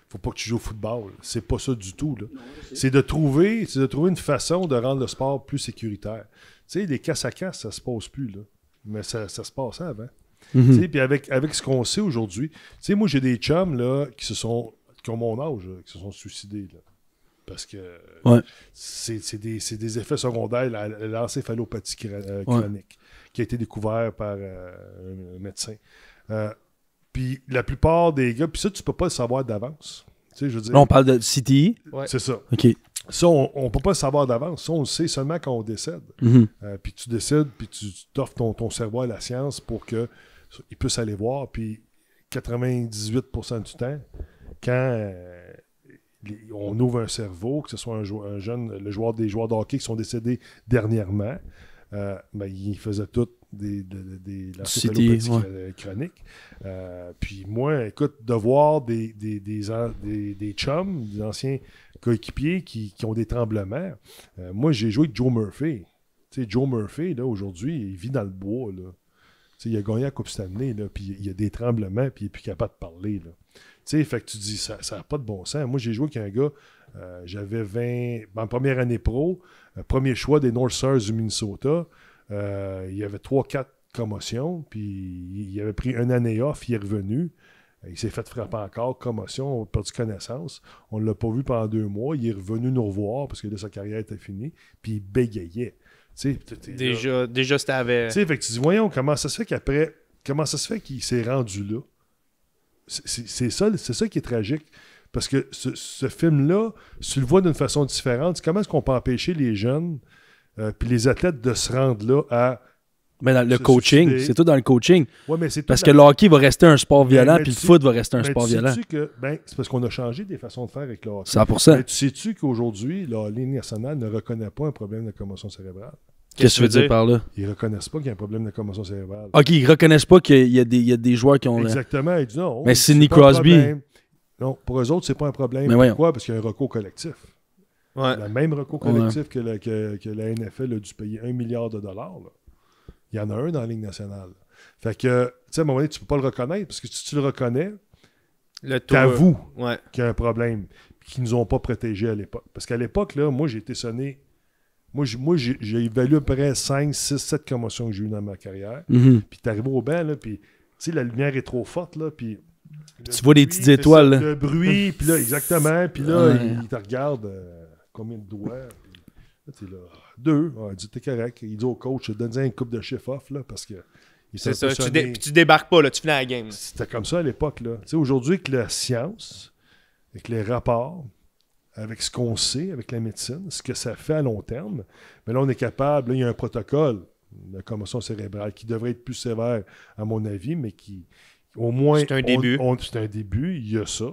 faut pas que tu joues au football. C'est pas ça du tout. Là. C'est de trouver une façon de rendre le sport plus sécuritaire. Tu sais, les casse à casse, ça se passe plus, là. Mais ça se passait avant.
Mm-hmm.
Puis avec ce qu'on sait aujourd'hui, tu sais, moi j'ai des chums là, qui ont mon âge, là, qui se sont suicidés. Là. Parce que c'est des effets secondaires, l'encéphalopathie chronique, qui a été découvert par un médecin. Puis la plupart des gars, puis ça, tu peux pas le savoir d'avance. Tu sais, je veux dire,
Là, on parle de CTI.
Ouais.
c'est ça.
OK.
Ça, on peut pas le savoir d'avance. Ça, on le sait seulement quand on décède.
Mm-hmm.
Puis tu décides, puis tu t'offres ton cerveau à la science pour qu'il puisse aller voir. Puis 98% du temps, quand on ouvre un cerveau, que ce soit un jeune, des joueurs de hockey qui sont décédés dernièrement, ils faisaient tout l'encéphalopathie chronique. Puis moi, écoute, de voir des chums, des anciens coéquipiers qui ont des tremblements. Moi, j'ai joué avec Joe Murphy. Tu sais, Joe Murphy, là, aujourd'hui, il vit dans le bois, là. Tu sais, il a gagné la Coupe Stanley, là, puis il y a des tremblements, puis il n'est plus capable de parler, là. Tu sais, fait que tu dis, ça n'a pas de bon sens. Moi, j'ai joué avec un gars, j'avais 20... En première année pro, premier choix des North Stars du Minnesota. Il y avait 3-4 commotions, puis il avait pris une année off, il est revenu. Il s'est fait frapper encore, commotion, on a perdu connaissance. On ne l'a pas vu pendant 2 mois. Il est revenu nous revoir, parce que là, sa carrière était finie, puis il bégayait.
Déjà, c'était avec.
Tu sais, fait que tu dis, voyons, comment ça se fait qu'il s'est rendu là? C'est ça qui est tragique. Parce que ce film-là, si tu le vois d'une façon différente, comment est-ce qu'on peut empêcher les jeunes puis les athlètes de se rendre là à...
Mais dans le coaching, c'est tout dans le coaching.
Ouais, mais c'est
parce que le hockey va rester un sport violent, puis le foot va rester un sport violent.
C'est parce qu'on a changé des façons de faire avec le hockey.
100%.
Mais tu sais-tu qu'aujourd'hui, la Ligue nationale ne reconnaît pas un problème de commotion cérébrale?
Qu'est-ce que tu veux dire par là?
Ils ne reconnaissent pas qu'il y a un problème de commotion cérébrale.
OK, ils ne reconnaissent pas qu'il y a des joueurs qui ont...
Exactement. Ils disent non.
Mais Sidney Crosby...
Non, pour eux autres, c'est pas un problème.
Mais
pourquoi? Parce qu'il y a un recours collectif.
Ouais.
Le même recours collectif que la NFL a dû payer $1 milliard. Là. Il y en a un dans la Ligue nationale. Fait que, tu sais, à un moment donné, tu peux pas le reconnaître, parce que si tu le reconnais, t'avoues qu'il y a un problème, qu'ils nous ont pas protégés à l'époque. Parce qu'à l'époque, là, moi, j'ai été sonné. Moi, j'ai évalué à peu près 5, 6, 7 commotions que j'ai eues dans ma carrière.
Mm-hmm.
Puis t'arrives au banc, là, puis, tu sais, la lumière est trop forte, là, puis...
Tu vois des petites étoiles.
Le bruit, puis là, exactement. Puis là, il te regarde combien de doigts. Puis là, t'es là, 2. Il dit, t'es correct. Il dit au coach, donne-en une coupe de chiffre off, là, parce que...
C'est ça, tu débarques pas, là, tu finis la game.
C'était comme ça à l'époque, là. Tu sais, aujourd'hui, avec la science, avec les rapports, avec ce qu'on sait, avec la médecine, ce que ça fait à long terme, mais là, on est capable, là, il y a un protocole de commotion cérébrale qui devrait être plus sévère, à mon avis, mais qui... Au moins,
c'est un début.
C'est un début, il y a ça.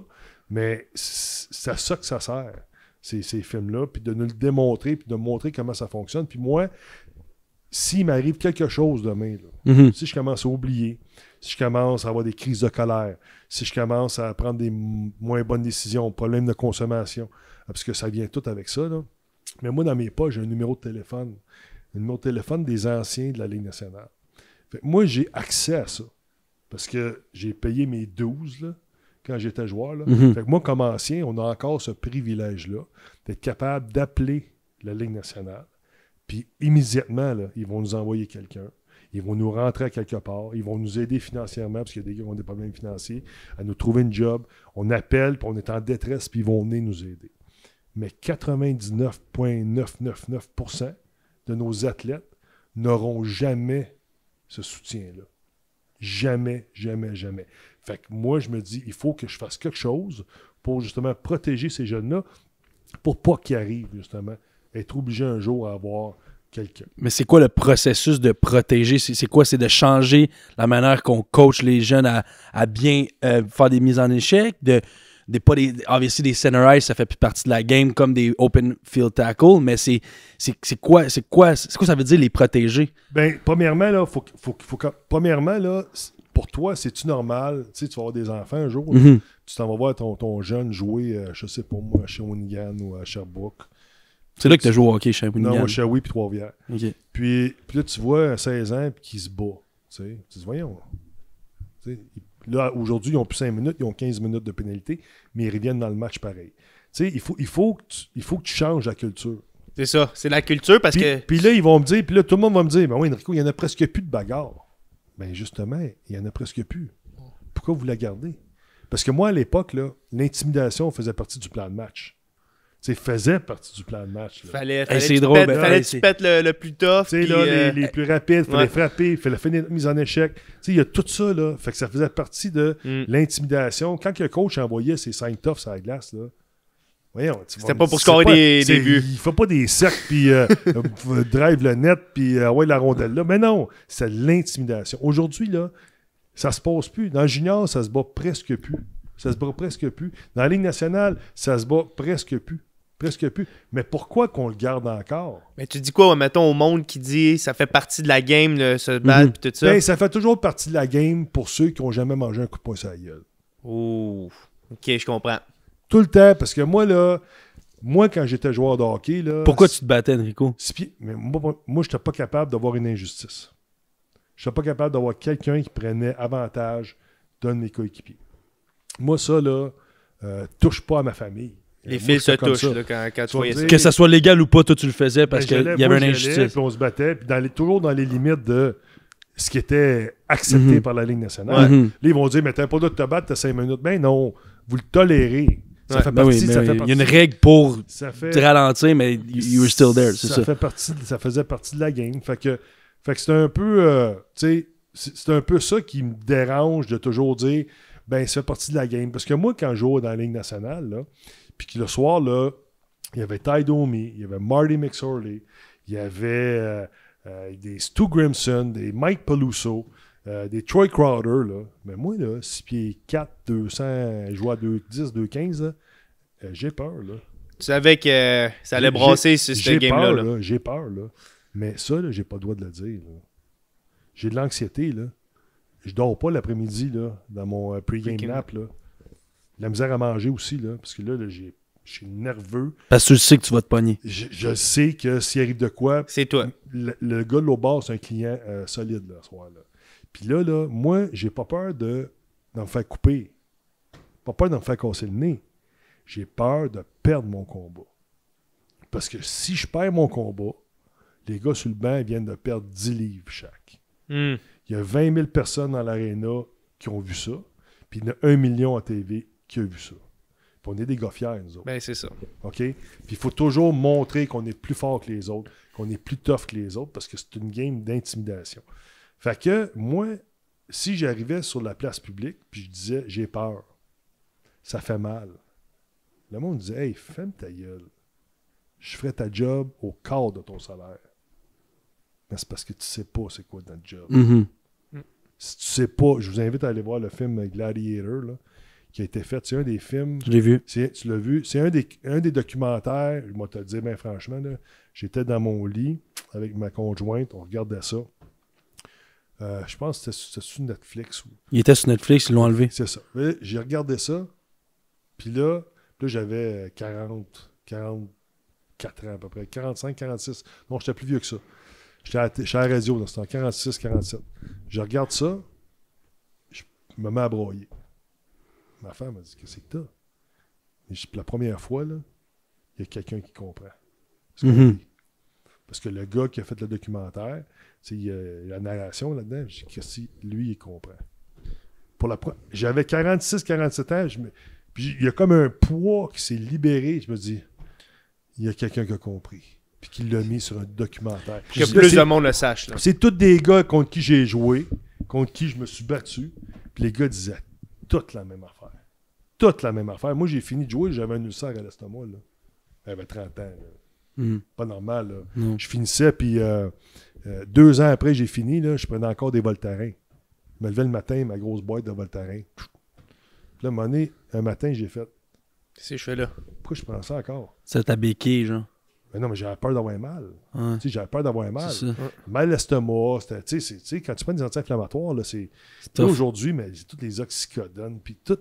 Mais c'est à ça que ça sert, ces films-là, puis de nous le démontrer, puis de montrer comment ça fonctionne. Puis moi, s'il m'arrive quelque chose demain, là, si je commence à oublier, si je commence à avoir des crises de colère, si je commence à prendre des moins bonnes décisions, problèmes de consommation, parce que ça vient tout avec ça, là. Mais moi, dans mes poches, j'ai un numéro de téléphone. Un numéro de téléphone des anciens de la Ligue nationale. Fait que moi, j'ai accès à ça. Parce que j'ai payé mes 12 là, quand j'étais joueur. Là. Fait que moi, comme ancien, on a encore ce privilège-là d'être capable d'appeler la Ligue nationale. Puis immédiatement, là, ils vont nous envoyer quelqu'un. Ils vont nous rentrer à quelque part. Ils vont nous aider financièrement, parce qu'il y a des gars qui ont des problèmes financiers, à nous trouver une job. On appelle, puis on est en détresse, puis ils vont venir nous aider. Mais 99,999% de nos athlètes n'auront jamais ce soutien-là. Jamais, jamais, jamais. Fait que moi, je me dis, il faut que je fasse quelque chose pour justement protéger ces jeunes-là, pour pas qu'ils arrivent, justement, à être obligés un jour à avoir quelqu'un.
Mais c'est quoi le processus de protéger? C'est quoi? C'est de changer la manière qu'on coach les jeunes à bien faire des mises en échec, obviously, des center ice, ça fait plus partie de la game comme des open field tackle, mais c'est quoi ça veut dire les protéger?
Ben, premièrement, là, premièrement, là, pour toi, c'est-tu normal? Tu sais, tu vas avoir des enfants un jour,
Mm-hmm.
tu t'en vas voir ton jeune jouer, je sais pas moi, à Shawinigan ou à Sherbrooke.
C'est là que tu as joué au hockey chez Shawinigan.
Non, moi, Shawi puis Trois-Rivières.
Okay.
Puis là, tu vois à 16 ans qui se bat. Tu te dis, voyons. Tu sais, là, aujourd'hui, ils ont plus 5 minutes, ils ont 15 minutes de pénalité, mais ils reviennent dans le match pareil. Tu sais, il faut que tu changes la culture.
C'est ça, c'est la culture parce que...
Puis là, ils vont me dire, puis là, tout le monde va me dire, ben oui, Enrico, il n'y en a presque plus de bagarre. Ben justement, il n'y en a presque plus. Pourquoi vous la gardez? Parce que moi, à l'époque, là, l'intimidation faisait partie du plan de match. Tu sais, faisait partie du plan de match. Là.
Fallait
c'est drôle,
fallait que tu pètes le plus tough.
Tu sais, là, les plus rapides, il fallait frapper, il fallait finir la mise en échec. Tu sais, il y a tout ça, là. Fait que ça faisait partie de l'intimidation. Quand le coach envoyait ses 5 toughs sur la glace, là, voyons,
c'était pas pour scorer des buts.
Il fait pas des cercles, puis drive le net, puis ouais, la rondelle là. Mais non, c'est l'intimidation. Aujourd'hui, là, ça se passe plus. Dans le junior, ça se bat presque plus. Ça se bat presque plus. Dans la Ligue nationale, ça se bat presque plus. Presque plus. Mais pourquoi qu'on le garde encore?
Mais tu dis quoi, mettons, au monde qui dit ça fait partie de la game, se battre et tout ça?
Ben, ça fait toujours partie de la game pour ceux qui n'ont jamais mangé un coup de poing sur la gueule.
Oh, ok, je comprends.
Tout le temps, parce que moi, quand j'étais joueur de hockey... Là,
pourquoi tu te battais, Enrico?
Mais moi je n'étais pas capable d'avoir une injustice. Je n'étais pas capable d'avoir quelqu'un qui prenait avantage d'un de mes coéquipiers. Moi, ça, là, touche pas à ma famille.
Les fils se touchent là, quand tu voyais ça.
Que ça soit légal ou pas, toi, tu le faisais parce qu'il y avait une injustice.
Puis on se battait, puis toujours dans les limites de ce qui était accepté par la Ligue nationale.
Ouais.
Là, ils vont dire, mais t'as pas le droit de te battre, t'as 5 minutes. Ben non, vous le tolérez. Ça fait
Ben
partie,
oui,
ça fait
il y a
partie.
une règle pour
fait,
te ralentir, mais you were still there, c'est ça.
Ça faisait partie de la game. Fait que c'est un peu, tu sais, c'est un peu ça qui me dérange de toujours dire, ben ça fait partie de la game. Parce que moi, quand je jouais dans la Ligue nationale, là, puis que le soir, là, il y avait Ty Domi, il y avait Marty McSorley, il y avait des Stu Grimson, des Mike Peluso, des Troy Crowder, là. Mais moi, là, 6 pieds 4, 200, je joue à 2,10, 2,15, là, j'ai peur, là.
Tu savais que ça allait brasser ce game-là.
Là. J'ai peur, là. Mais ça, là, j'ai pas le droit de le dire, là. J'ai de l'anxiété, là. Je dors pas l'après-midi, là, dans mon pre-game nap, là. La misère à manger aussi, là, parce que là je suis nerveux.
Parce que tu sais que tu vas te pogner.
Je sais que s'il arrive de quoi...
C'est toi.
Le gars de l'autre bord, c'est un client solide, là, ce soir-là. Puis là, moi, j'ai pas peur d'en me faire couper. Pas peur d'en me faire casser le nez. J'ai peur de perdre mon combat. Parce que si je perds mon combat, les gars sur le banc viennent de perdre 10 livres chaque. Il y a 20 000 personnes dans l'aréna qui ont vu ça. Puis il y en a 1 million à TV qui a vu ça. Puis on est des gars fiers, nous autres.
Ben, c'est ça.
OK? Puis il faut toujours montrer qu'on est plus fort que les autres, qu'on est plus tough que les autres, parce que c'est une game d'intimidation. Fait que, moi, si j'arrivais sur la place publique, puis je disais, j'ai peur, ça fait mal. Le monde disait, hey, ferme ta gueule. Je ferai ta job au quart de ton salaire. Mais c'est parce que tu sais pas c'est quoi notre job.
Mm-hmm.
Si tu sais pas, je vous invite à aller voir le film Gladiator, là, qui a été fait. C'est un des films.
Je l'ai vu.
Tu l'as vu. C'est un des documentaires. Je vais te le dire, bien franchement, là, j'étais dans mon lit avec ma conjointe. On regardait ça. Je pense que c'était sur Netflix.
Il était sur Netflix, ils l'ont enlevé.
C'est ça. J'ai regardé ça. Puis là j'avais 44 ans à peu près. 45, 46. Non, j'étais plus vieux que ça. J'étais à la radio, c'était en 46, 47. Je regarde ça, je me mets à broyer. Ma femme m'a dit, qu'est-ce que t'as? Et la première fois, là, il y a quelqu'un qui comprend ce qu'on dit. Parce que le gars qui a fait le documentaire, il y a la narration là-dedans. Je dis, Christy, lui, il comprend. J'avais 46-47 ans, puis il y a comme un poids qui s'est libéré. Je me dis, il y a quelqu'un qui a compris. Puis qui l'a mis sur un documentaire.
Que plus de monde le sache. Là.
C'est tous des gars contre qui j'ai joué, contre qui je me suis battu. Puis les gars disaient toute la même affaire. Toute la même affaire. Moi, j'ai fini de jouer, j'avais un ulcère à l'estomac. Là. J'avais 30 ans. Pas normal. Là. Je finissais, puis 2 ans après, j'ai fini. Là, je prenais encore des Voltaren. Je me levais le matin, ma grosse boîte de Voltaren. Puis là, à un moment donné, un matin, j'ai fait.
Qu'est-ce que je fais là?
Pourquoi je prends ça encore?
Ça t'a béqué, genre.
Mais non, mais j'avais peur d'avoir mal.
Ouais.
J'avais peur d'avoir mal.
C'est ça.
Mal l'estomac. Quand tu prends des anti-inflammatoires, là, c'est aujourd'hui, mais toutes les oxycodones, puis tout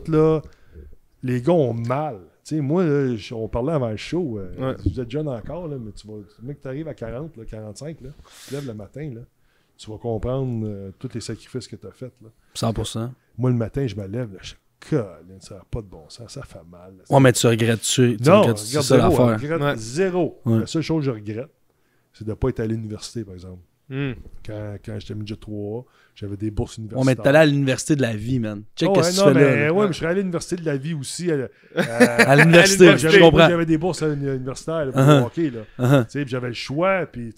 là, les gars ont mal. Moi, là, on parlait avant le show. Vous êtes jeune encore, là, mais mec, tu arrives à 40, là, 45, là, tu te lèves le matin, là, tu vas comprendre tous les sacrifices que tu as faits.
100%.
Moi, le matin, je me lève, là, ça n'a pas de bon sens, ça fait mal. Là,
Ouais, mais tu regrettes-tu?
Non,
regarde
zéro,
l'affaire.
je regrette zéro.
Ouais.
La seule chose que je regrette, c'est de ne pas être allé à l'université, par exemple.
Mm.
Quand j'étais midget 3A, j'avais des bourses universitaires.
Ouais, mais t'es allé à l'université de la vie, man. Check
ouais,
qu'est-ce que tu fais là.
Ouais, mais je serais allé à l'université de la vie aussi.
À l'université, je comprends.
J'avais des bourses universitaires là, pour le hockey. Là.
Uh-huh.
Puis j'avais le choix, puis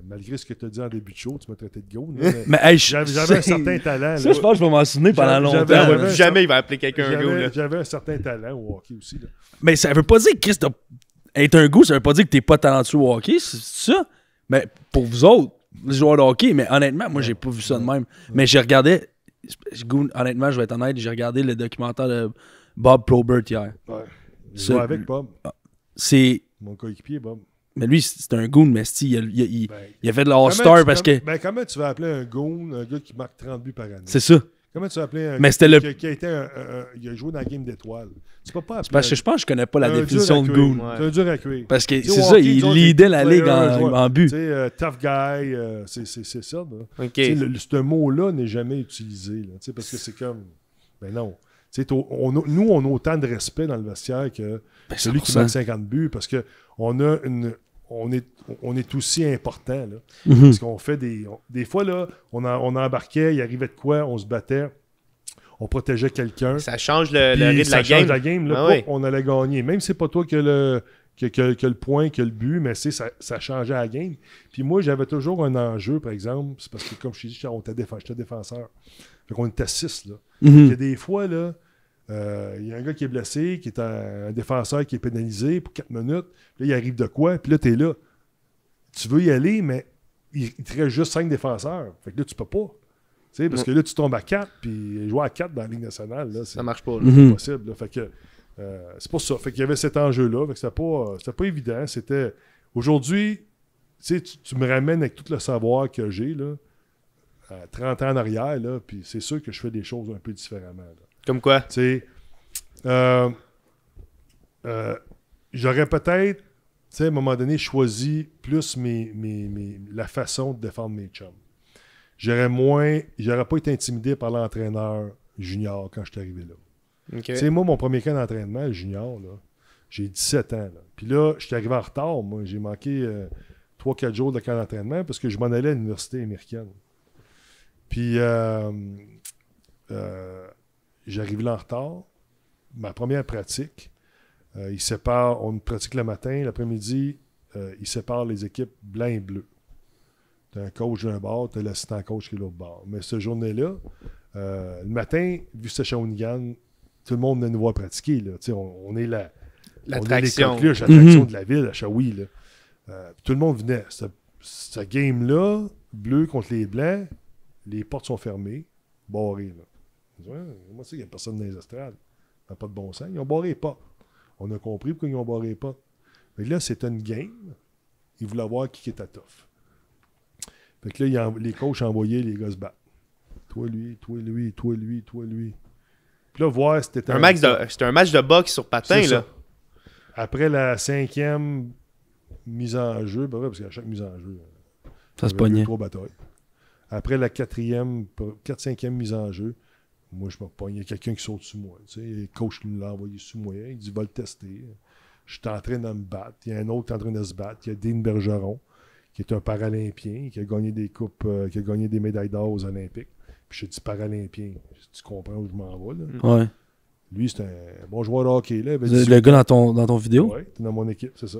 malgré ce que tu as dit en début de show, tu m'as traité de go.
Mais hey,
j'avais un certain talent.
Ça, je pense que je vais m'en souvenir pendant longtemps.
j'avais-
Jamais il va appeler quelqu'un un go. Là.
J'avais un certain talent au hockey aussi. Là.
Mais ça veut pas dire que Chris, être un goût, ça veut pas dire que t'es pas talentueux au hockey, c'est ça. Mais pour vous autres, les joueurs de hockey, mais honnêtement, moi, j'ai pas vu ça de même. Mais j'ai regardé, honnêtement, je vais être honnête, j'ai regardé le documentaire de Bob Probert hier.
Ouais. Je
Ça-
joue avec Bob,
C'est.
mon coéquipier Bob.
Mais lui, c'est un goon, mais il
Ben,
a fait de l'All-Star parce que.
comment tu vas appeler un goon, un gars qui marque 30 buts par année?
C'est ça.
Comment tu vas appeler un
Mais
gars
c'était
qui a été il a joué dans la game d'étoiles? Tu peux pas appeler
Parce que je pense que je connais pas la
un
définition de
dur à cuire.
goon.
Ouais.
C'est un dur à cuire.
Parce que
Tu sais,
c'est
au
ça,
hockey,
il
nous autres,
leadait
les
la ligue
players,
en but.
Tu sais, tough guy, c'est ça. Là.
OK.
Tu sais, ce mot-là n'est jamais utilisé. Là, tu sais, parce que c'est comme. Ben non. Tu sais, nous, on a autant de respect dans le vestiaire que
Ben,
celui qui
100%.
marque 50 buts parce qu'on a on est aussi important. Là,
Mhm.
parce qu'on fait des fois, là, on embarquait, il arrivait de quoi, on se battait, on protégeait quelqu'un.
Ça change le
Puis
rythme de
ça
la
change
game.
la game. Là,
Ah oui.
on allait gagner. Même si c'est pas toi qui a le point, qui a le but, mais ça changeait la game. Puis moi, j'avais toujours un enjeu, par exemple. C'est parce que, comme je t'ai dit, j'étais défenseur. Fait qu'on était 6. Là.
Mhm.
Il y a des fois, là, il y a un gars qui est blessé, qui est un défenseur qui est pénalisé pour 4 minutes. Là, il arrive de quoi? Puis là, t'es là. Tu veux y aller, mais il te reste juste 5 défenseurs. Fait que là, tu peux pas. Tu sais, parce que là, tu tombes à 4, puis jouer à 4 dans la Ligue nationale, là, c'est
Ça marche pas. Là.
Mhm.
impossible. Là. Fait que c'est pour ça. Fait qu'il y avait cet enjeu-là. Fait que c'était pas évident. C'était. Aujourd'hui, tu sais, tu me ramènes avec tout le savoir que j'ai, là, à 30 ans en arrière, là, puis c'est sûr que je fais des choses un peu différemment. Là.
Comme quoi?
Tu sais, j'aurais peut-être, tu sais, à un moment donné, choisi plus la façon de défendre mes chums. J'aurais pas été intimidé par l'entraîneur junior quand je suis arrivé là.
OK.
Tu sais, moi, mon premier camp d'entraînement, junior, là, j'ai 17 ans. Là. Puis là, je suis arrivé en retard. Moi, j'ai manqué 3-4 jours de camp d'entraînement parce que je m'en allais à l'université américaine. Puis, j'arrive là en retard. Ma première pratique, on pratique le matin, l'après-midi, ils séparent les équipes blanc et bleu. Tu as un coach d'un bord, tu as l'assistant coach qui est de l'autre bord. Mais cette journée-là, le matin, vu que c'était Shawinigan, tout le monde venait nous voir pratiquer. Là. On est
L'attraction.
On est les coqueluches, l'attraction de la ville, à Shawi. Là. Tout le monde venait. Ce game-là, bleu contre les blancs, les portes sont fermées, barrées. Là. Moi, il n'y a personne dans les estrades. Ça n'a pas de bon sens. Ils ont barré les portes. On a compris pourquoi ils ont barré les portes. Mais là, c'est une game. Ils voulaient voir qui était tough. Fait que là, les coachs envoyaient les gars se battre. Toi, lui, toi, lui, toi, lui, toi, lui. Puis là, voir si c'était
C'était un match de boxe sur patin,
c'est
là.
ça. Après la 5e mise en jeu, ben ouais, parce qu'à chaque mise en jeu,
Ça se pognait.
3 batailles. Après la 4-5e mise en jeu, moi, je me pogne. Il y a quelqu'un qui saute sur moi. Tu sais, le coach me l'a envoyé sur moi. Il dit, va le tester. Je suis en train de me battre. Il y a un autre qui est en train de se battre. Il y a Dean Bergeron, qui est un Paralympien, qui a gagné des coupes, qui a gagné des médailles d'or aux Olympiques. Puis je dis Paralympien, tu comprends où je m'en vais, là.
Ouais.
Lui, c'est un bon joueur de hockey, là.
Le gars dans ton vidéo?
Oui, dans mon équipe, c'est ça.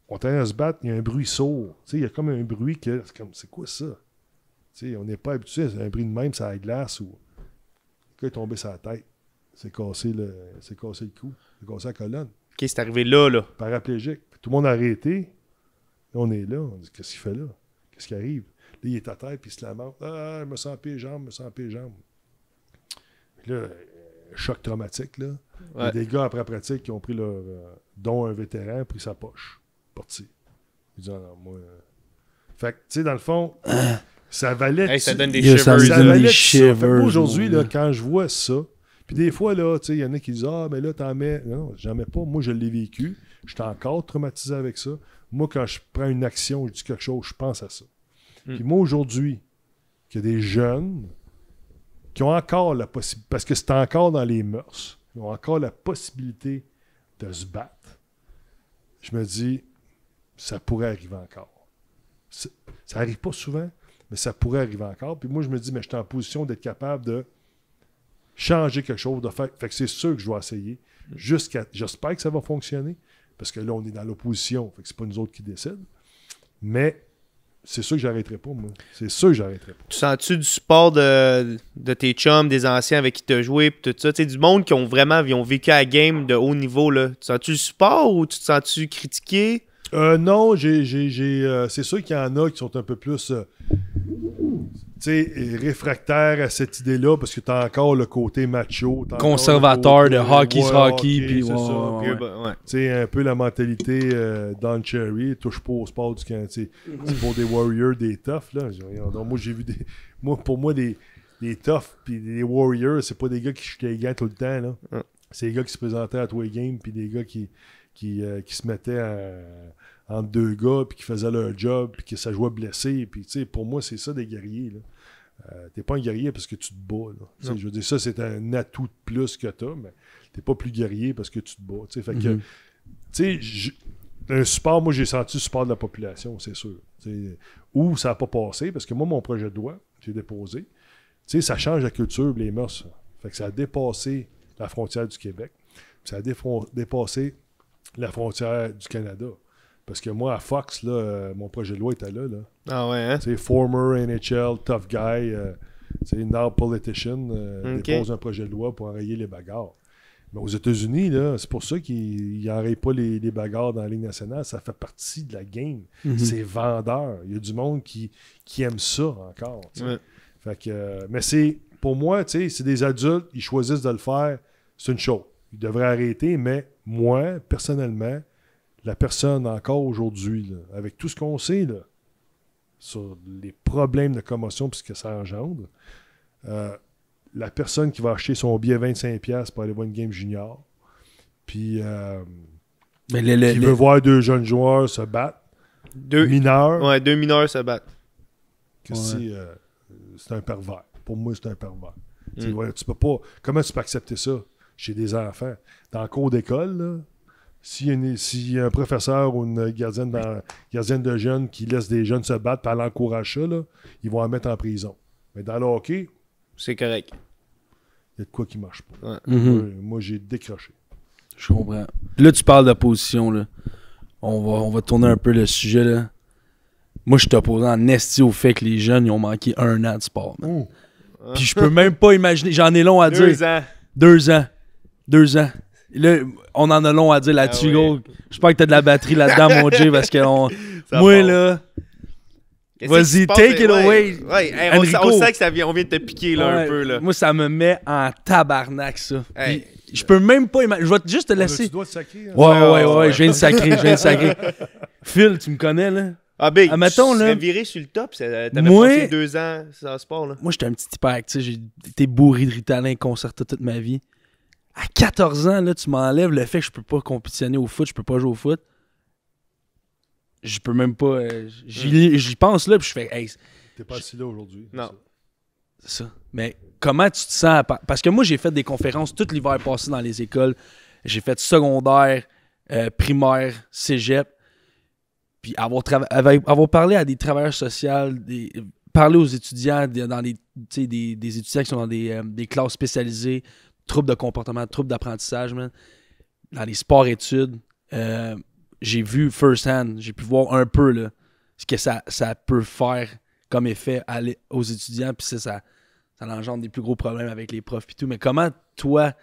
On tient à se battre, il y a un bruit sourd. Tu sais, il y a comme un bruit que. C'est quoi ça? Tu sais, on n'est pas habitué à un bruit de même, ça a la glace ou. Le gars est tombé sur la tête. C'est cassé le cou. C'est cassé la colonne.
Ok, c'est arrivé là.
Paraplégique. Tout le monde a arrêté. Là, on est là. On dit, qu'est-ce qu'il fait là? Qu'est-ce qui arrive? Là, il est à terre, puis il se lamente. Ah, je me sens pire jambes, Puis là, choc traumatique, là. Il y a des gars après pratique qui ont pris leur. dont un vétéran, pris sa poche. Parti. Il dit, non, moi. Fait que, tu sais, dans le fond, ça valait.
Ça donne des
shivers.
Ça valait
des
shivers. Fait que moi, aujourd'hui,
ouais.
là, quand je vois ça, puis des fois, là, tu sais, il y en a qui disent, ah, mais là, t'en mets. Non, j'en mets pas. Moi, je l'ai vécu. Je suis encore traumatisé avec ça. Moi, quand je prends une action, je dis quelque chose, je pense à ça. Puis moi, aujourd'hui, qu'il y a des jeunes qui ont encore la possibilité, parce que c'est encore dans les mœurs, ils ont encore la possibilité de se battre. Je me dis, ça pourrait arriver encore. Ça n'arrive pas souvent, mais ça pourrait arriver encore. Puis moi, je me dis, mais je suis en position d'être capable de changer quelque chose, de faire. Fait que c'est sûr que je vais essayer. J'espère que ça va fonctionner, parce que là, on est dans l'opposition. Fait que c'est pas nous autres qui décident. Mais c'est sûr que j'arrêterai pas, moi. C'est sûr que j'arrêterai pas.
Tu sens-tu du support de tes chums, des anciens avec qui tu as joué, pis tout ça? Tu sais, du monde qui ont vraiment vécu à la game de haut niveau, là. Tu sens-tu le support ou tu te sens-tu critiqué?
Non, c'est sûr qu'il y en a qui sont un peu plus réfractaires à cette idée-là parce que tu as encore le côté macho.
Conservateur de hockey, puis
c'est
ouais.
C'est un peu la mentalité Don Cherry, touche pas au sport du camp. C'est pour des warriors, des toughs. Là. Donc, moi, j'ai vu des. Pour moi, des toughs puis des warriors, c'est pas des gars qui chutaient les gants tout le temps. Là. C'est des gars qui se présentaient à tous les games puis des gars qui se mettaient entre deux gars, puis qui faisaient leur job, puis que ça jouait blessé. Puis, pour moi, c'est ça des guerriers. T'es pas un guerrier parce que tu te bats. Je veux dire, ça, c'est un atout de plus que t'as, mais t'es pas plus guerrier parce que tu te bats. Fait que, un support, moi, j'ai senti le support de la population, c'est sûr. Où ça n'a pas passé, parce que moi, mon projet de loi, j'ai déposé, ça change la culture, les mœurs. Fait que ça a dépassé la frontière du Québec. Ça a dépassé la frontière du Canada. Parce que moi, à Fox, là, mon projet de loi était là.
Ah ouais, hein?
Former NHL, tough guy, now politician, dépose un projet de loi pour enrayer les bagarres. Mais aux États-Unis, là, c'est pour ça qu'ils n'enrayent pas les bagarres dans la Ligue nationale. Ça fait partie de la game. C'est vendeur. Il y a du monde qui aime ça encore. Ouais. Fait que, mais pour moi, c'est des adultes, ils choisissent de le faire. C'est une chose. Ils devraient arrêter, mais moi, personnellement, la personne encore aujourd'hui, là, avec tout ce qu'on sait là, sur les problèmes de commotion et ce que ça engendre, la personne qui va acheter son billet 25$ pour aller voir une game junior, puis qui veut voir deux jeunes joueurs se battre, mineurs.
Ouais, deux mineurs se battent.
C'est un pervers. Pour moi, c'est un pervers. Tu peux pas. Comment tu peux accepter ça chez des enfants? Dans le cours d'école, là, s'il y a un professeur ou une gardienne de jeunes qui laisse des jeunes se battre et elle encourage ça, là, ils vont la mettre en prison. Mais dans le hockey,
c'est correct.
Il y a de quoi qui marche pas.
Ouais.
Moi, j'ai décroché.
Je comprends. Puis là, tu parles de position. Là. On va tourner un peu le sujet. Là. Moi, je suis opposé en esti au fait que les jeunes ils ont manqué 1 an de sport. Puis je peux même pas imaginer. J'en ai long à dire. 2 ans. 2 ans. Là, on en a long à dire là-dessus, gros. J'espère que t'as de la batterie là-dedans, mon Jay, parce que moi, là... Vas-y, take it away.
Ouais. On sait que on vient de te piquer là, un peu. Là.
Moi, ça me met en tabarnak, ça. Je peux même pas imaginer. Je vais juste te laisser.
Tu dois te sacrer. Hein?
Ouais, je viens de sacrer. Phil, tu me connais, là?
Ah, big,
admettons,
tu serais viré sur le top. T'avais passé 2 ans sans sport. Là.
Moi, j'étais un petit hyperactif. J'ai été bourré de Ritalin concerté toute ma vie. À 14 ans, là, tu m'enlèves le fait que je peux pas compétitionner au foot, je peux pas jouer au foot. Je peux même pas... J'y pense là, puis je fais... Hey,
t'es pas assis là aujourd'hui.
Non.
C'est ça. Mais comment tu te sens? Parce que moi, j'ai fait des conférences tout l'hiver passé dans les écoles. J'ai fait secondaire, primaire, cégep. Puis avoir parlé à des travailleurs sociaux, parler aux étudiants dans des étudiants qui sont dans des classes spécialisées, troubles de comportement, troubles d'apprentissage, man, dans les sports-études, j'ai vu first-hand, j'ai pu voir un peu là, ce que ça peut faire comme effet aux étudiants, puis ça engendre des plus gros problèmes avec les profs et tout. Mais comment, toi,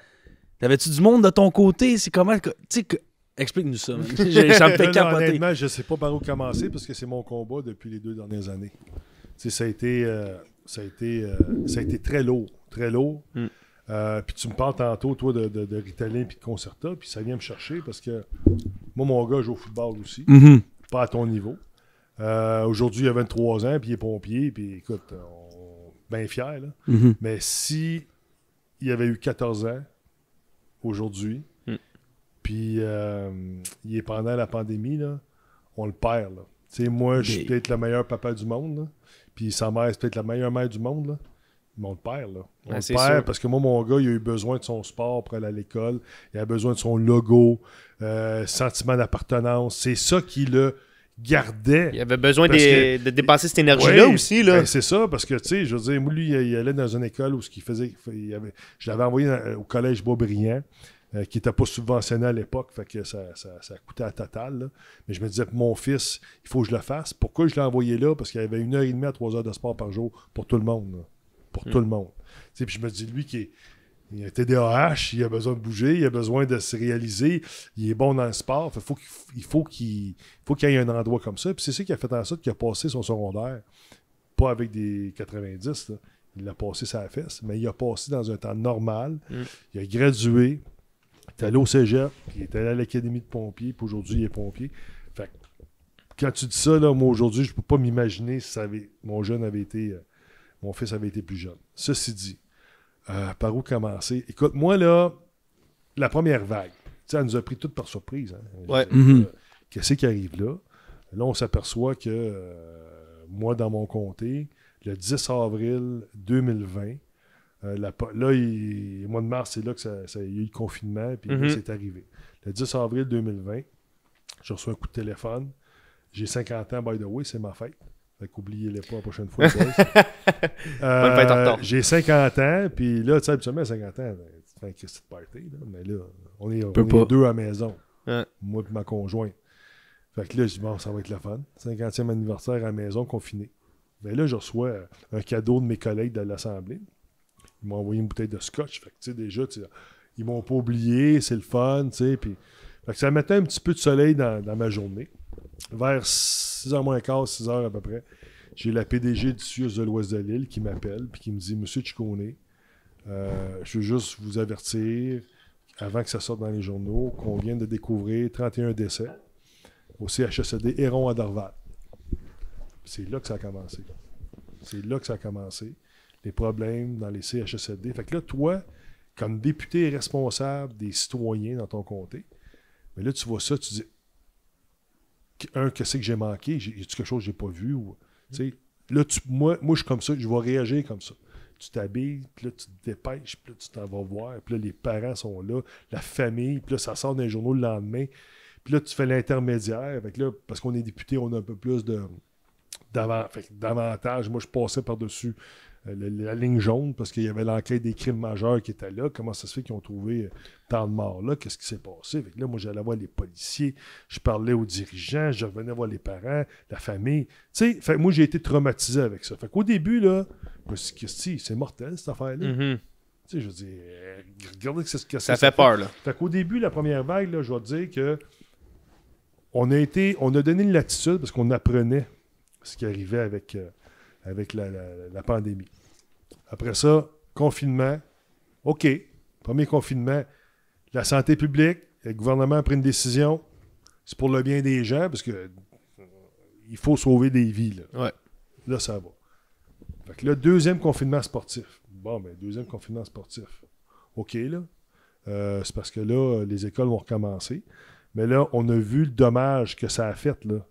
t'avais-tu du monde de ton côté? C'est comment... Explique-nous ça. Ça me fait capoter.
Honnêtement, je ne sais pas par où commencer parce que c'est mon combat depuis les 2 dernières années. Ça a été très lourd. Très lourd. Puis tu me parles tantôt, toi, de Ritalin et de Concerta, puis ça vient me chercher parce que moi, mon gars joue au football aussi. Pas à ton niveau. Aujourd'hui, il a 23 ans, puis il est pompier, puis écoute, bien fier. Là. Mais si il avait eu 14 ans aujourd'hui, puis il est pendant la pandémie, là, on le perd. Là. Moi, je suis peut-être le meilleur papa du monde, là, puis sa mère, c'est peut-être la meilleure mère du monde, là. Mais on le perd, là. On le perd parce que moi, mon gars, il a eu besoin de son sport pour aller à l'école. Il a besoin de son logo, sentiment d'appartenance. C'est ça qui le gardait.
Il avait besoin de dépasser cette énergie-là aussi. Là.
Ben c'est ça, parce que, tu sais, je veux dire, moi, lui, il allait dans une école où je l'avais envoyé au collège Boisbriand, qui n'était pas subventionné à l'époque, fait que ça coûtait à total. Là. Mais je me disais, mon fils, il faut que je le fasse. Pourquoi je l'ai envoyé là? Parce qu'il y avait 1h30 à 3 heures de sport par jour pour tout le monde. Là. Pour tout le monde. Puis je me dis, lui, il a TDAH, il a besoin de bouger, il a besoin de se réaliser, il est bon dans le sport. Il faut qu'il y ait un endroit comme ça. Puis c'est ça qui a fait en sorte qu'il a passé son secondaire, pas avec des 90, là. Il l'a passé sa fesse, mais il a passé dans un temps normal. Il a gradué, il est allé au cégep, il est allé à l'académie de pompiers, puis aujourd'hui, il est pompier. Fait que, quand tu dis ça, là, moi, aujourd'hui, je ne peux pas m'imaginer si mon fils avait été plus jeune. Ceci dit, par où commencer? Écoute, moi, là, la première vague, elle nous a pris toutes par surprise. Hein?
Ouais.
Qu'est-ce qui arrive là? Là, on s'aperçoit que, moi, dans mon comté, le 10 avril 2020, le mois de mars, c'est là que il y a eu le confinement, puis là, c'est arrivé. Le 10 avril 2020, je reçois un coup de téléphone. J'ai 50 ans, by the way, c'est ma fête. Fait qu'oubliez-les pas la prochaine fois, boys.
Bonne fête en retard.
J'ai 50 ans, puis là, tu sais, habituellement, à 50 ans, tu fais un Christy de party, là, mais là, on est deux à la maison. Moi et ma conjointe. Fait que là, je dis, bon, ça va être le fun. 50e anniversaire à la maison, confiné. Mais là, je reçois un cadeau de mes collègues de l'Assemblée. Ils m'ont envoyé une bouteille de scotch. Fait que, tu sais, déjà, ils m'ont pas oublié, c'est le fun, tu sais. Puis, fait que ça mettait un petit peu de soleil dans ma journée. Vers 6h moins quart, 6h à peu près, j'ai la PDG du CIUS de l'Ouest de l'île qui m'appelle et qui me dit « Monsieur Ciccone, je veux juste vous avertir, avant que ça sorte dans les journaux, qu'on vient de découvrir 31 décès au CHSLD Héron à Dorval. » C'est là que ça a commencé. C'est là que ça a commencé. Les problèmes dans les CHSLD. Fait que là, toi, comme député responsable des citoyens dans ton comté, mais là, tu vois ça, tu dis qu'est-ce que j'ai manqué? Y a-t-il quelque chose que j'ai pas vu? Là, moi, je suis comme ça, je vais réagir comme ça. Tu t'habilles, puis là, tu te dépêches, puis là, tu t'en vas voir, puis là, les parents sont là, la famille, puis là, ça sort dans les journaux le lendemain. Puis là, tu fais l'intermédiaire. Avec là, parce qu'on est député, on a un peu plus d'avantage. Moi, je passais par-dessus la ligne jaune parce qu'il y avait l'enquête des crimes majeurs qui était là. Comment ça se fait qu'ils ont trouvé tant de morts là? Qu'est-ce qui s'est passé? Fait que là, moi, j'allais voir les policiers, je parlais aux dirigeants, je revenais voir les parents, la famille. Tu sais, fait que moi, j'ai été traumatisé avec ça. Fait qu'au début, là, je me suis dit, Christy, c'est mortel, cette affaire-là. Tu sais, je veux dire, regardez ce que
ça fait peur, là.
Fait qu'au début, la première vague, là, je vais te dire que on a donné une latitude parce qu'on apprenait ce qui arrivait avec la pandémie. Après ça, confinement. OK. Premier confinement. La santé publique, le gouvernement a pris une décision. C'est pour le bien des gens parce que il faut sauver des vies. Là,
ouais.
Là ça va. Fait que là, deuxième confinement sportif. Bon, ben, deuxième confinement sportif. OK, là. C'est parce que là, les écoles vont recommencer. Mais là, on a vu le dommage que ça a fait là,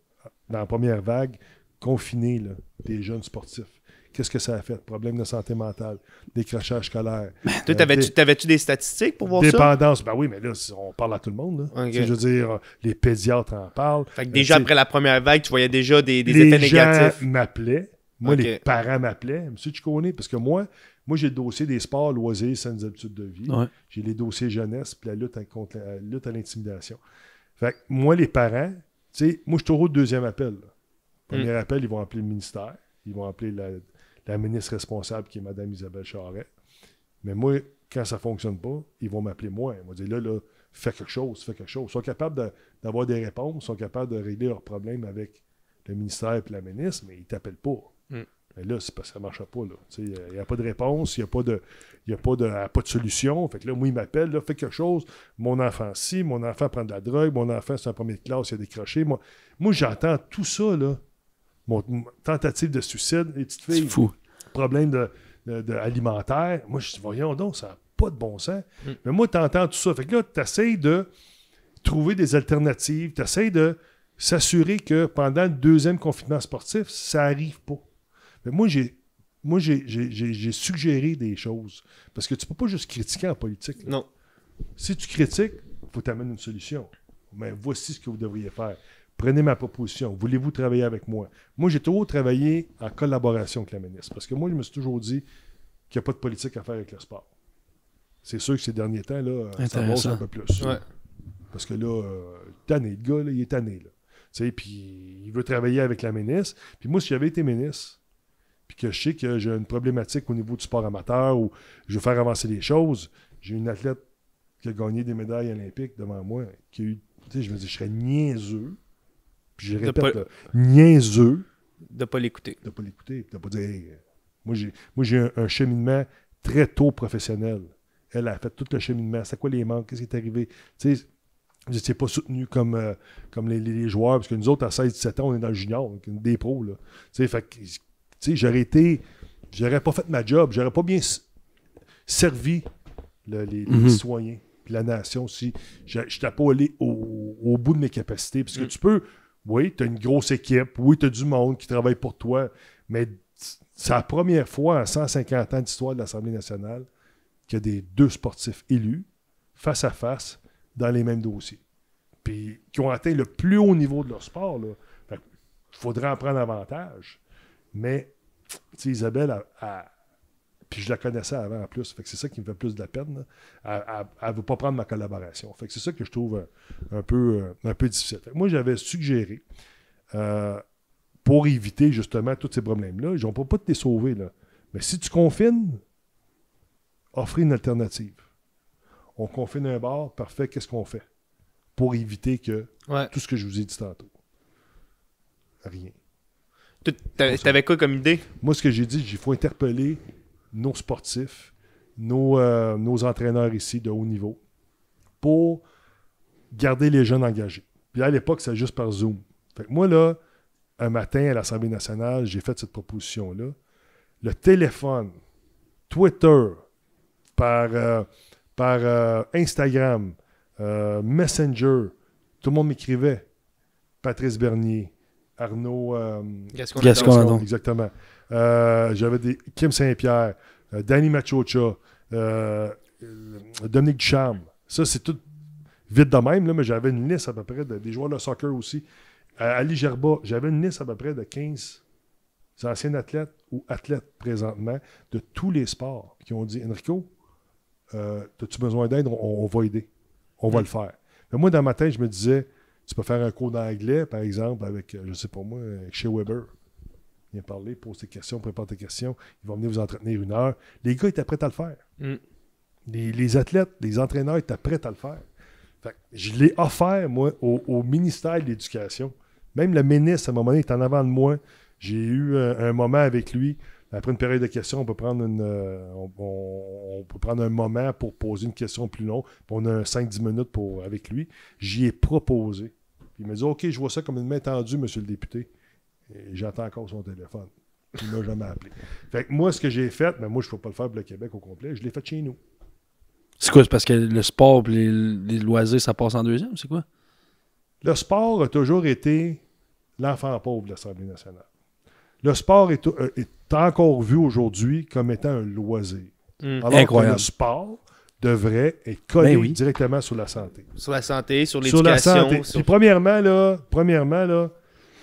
dans la première vague, confiner là, des jeunes sportifs. qu'est-ce que ça a fait? Problème de santé mentale, décrochage scolaire.
Toi, t'avais-tu des statistiques pour voir ça?
Dépendance. Ben oui, mais là, on parle à tout le monde. Là.
Ok.
Je veux dire, les pédiatres en parlent.
Fait que déjà, après la première vague, tu voyais déjà des
les
effets négatifs.
gens m'appelaient. Moi,
Ok.
les parents m'appelaient. Monsieur Ciccone, parce que moi, j'ai le dossier des sports, loisirs, saines habitudes de vie.
Ouais.
J'ai les dossiers jeunesse puis la lutte à l'intimidation. Fait que moi, les parents, tu sais, moi, je suis au deuxième appel. Là. Premier appel, ils vont appeler le ministère. Ils vont appeler la ministre responsable, qui est Mme Isabelle Charret. Mais moi, quand ça ne fonctionne pas, ils vont m'appeler moi. Ils vont dire, là, fais quelque chose. Ils sont capables d'avoir des réponses, ils sont capables de régler leurs problèmes avec le ministère et la ministre, mais ils ne t'appellent pas. Mais là, c'est parce que ça ne marche pas. Il n'y a pas de réponse, il n'y a pas de solution. Fait que là, moi, il m'appelle, là, fais quelque chose. Mon enfant mon enfant prend de la drogue, mon enfant, c'est un premier de classe, il a décroché. Moi j'entends tout ça, là. Mon tentative de suicide, les petites filles.
C'est fou.
Problème alimentaire. Moi, je dis, voyons donc, ça n'a pas de bon sens. Mais moi, tu entends tout ça. Fait que là, tu essaies de trouver des alternatives. Tu essaies de s'assurer que pendant le deuxième confinement sportif, ça n'arrive pas. Mais moi, j'ai suggéré des choses. Parce que tu ne peux pas juste critiquer en politique. Là.
Non.
Si tu critiques, il faut t'amener une solution. Mais voici ce que vous devriez faire. Prenez ma proposition. Voulez-vous travailler avec moi? Moi, j'ai toujours travaillé en collaboration avec la ministre. Parce que moi, je me suis toujours dit qu'il n'y a pas de politique à faire avec le sport. C'est sûr que ces derniers temps, là, ça avance un peu plus.
Ouais.
Parce que là, tanné, le gars, là, il est tanné. Puis il veut travailler avec la ministre. Puis moi, si j'avais été ministre, puis que je sais que j'ai une problématique au niveau du sport amateur ou je veux faire avancer les choses, j'ai une athlète qui a gagné des médailles olympiques devant moi, qui a eu, je me dis, je serais niaiseux. Puis je répète, là, niaiseux.
De pas l'écouter.
De pas l'écouter. De pas dire, hey, moi, j'ai un cheminement très tôt professionnel. Elle a fait tout le cheminement. C'est quoi les manques? Qu'est-ce qui est arrivé? Tu sais, vous n'étiez pas soutenu comme les joueurs, parce que nous autres, à 16-17 ans, on est dans le junior, des pros. Là. Tu sais, fait que, j'aurais pas fait ma job, j'aurais pas bien servi les citoyens puis la nation si je n'étais pas allé au bout de mes capacités. Parce que tu peux, oui, tu as une grosse équipe, oui, tu as du monde qui travaille pour toi, mais c'est la première fois en 150 ans d'histoire de l'Assemblée nationale qu'il y a des deux sportifs élus face à face dans les mêmes dossiers. Puis qui ont atteint le plus haut niveau de leur sport. Il faudrait en prendre avantage. Mais, tu sais, Isabelle, puis je la connaissais avant en plus. Fait que c'est ça qui me fait plus de la peine. Elle ne veut pas prendre ma collaboration. Fait que c'est ça que je trouve un peu difficile. Fait que moi, j'avais suggéré, pour éviter justement tous ces problèmes-là, on ne peut pas te les sauver. Là. Mais si tu confines, offrez une alternative. On confine un bar, parfait, qu'est-ce qu'on fait? Pour éviter que tout ce que je vous ai dit tantôt. Rien.
T'avais quoi comme idée?
Moi, ce que j'ai dit, il faut interpeller nos sportifs, nos entraîneurs ici de haut niveau pour garder les jeunes engagés. Puis à l'époque, c'était juste par Zoom. Fait que moi, là, un matin à l'Assemblée nationale, j'ai fait cette proposition-là. Le téléphone, Twitter, par Instagram, Messenger, tout le monde m'écrivait. Patrice Bernier, Arnaud
Gascon-Nadon.
Exactement. J'avais Kim Saint-Pierre, Danny Machocha, Dominique Ducharme. Ça, c'est tout vite de même, là, mais j'avais une liste à peu près des joueurs de soccer aussi. Ali Gerba, j'avais une liste à peu près de 15 anciens athlètes ou athlètes présentement de tous les sports qui ont dit, Enrico, as-tu besoin d'aide? On va aider. On va le faire. Mais moi, dans ma tête, je me disais, tu peux faire un cours d'anglais, par exemple, avec, je sais pas moi, chez Weber. Viens parler, pose tes questions, prépare tes questions. Ils vont venir vous entretenir 1 heure. Les gars étaient prêts à le faire. Les athlètes, les entraîneurs étaient prêts à le faire. Fait que je l'ai offert, moi, au ministère de l'Éducation. Même le ministre, à un moment donné, est en avant de moi. J'ai eu un moment avec lui. Après une période de questions, on peut prendre un moment pour poser une question plus longue. Puis on a 5-10 minutes avec lui. J'y ai proposé. Puis il m'a dit, OK, je vois ça comme une main tendue, monsieur le député. Et j'entends encore son téléphone. Il ne m'a jamais appelé. Fait que moi, ce que j'ai fait, mais moi, je ne peux pas le faire pour le Québec au complet, je l'ai fait chez nous.
C'est quoi? C'est parce que le sport et les loisirs, ça passe en deuxième? C'est quoi?
Le sport a toujours été l'enfant pauvre de l'Assemblée nationale. Le sport est encore vu aujourd'hui comme étant un loisir. Alors
Incroyable.
que le sport devrait être collé
Ben oui.
directement sur la santé.
Sur la santé, sur
Sur la santé.
l'éducation.
Puis premièrement, là,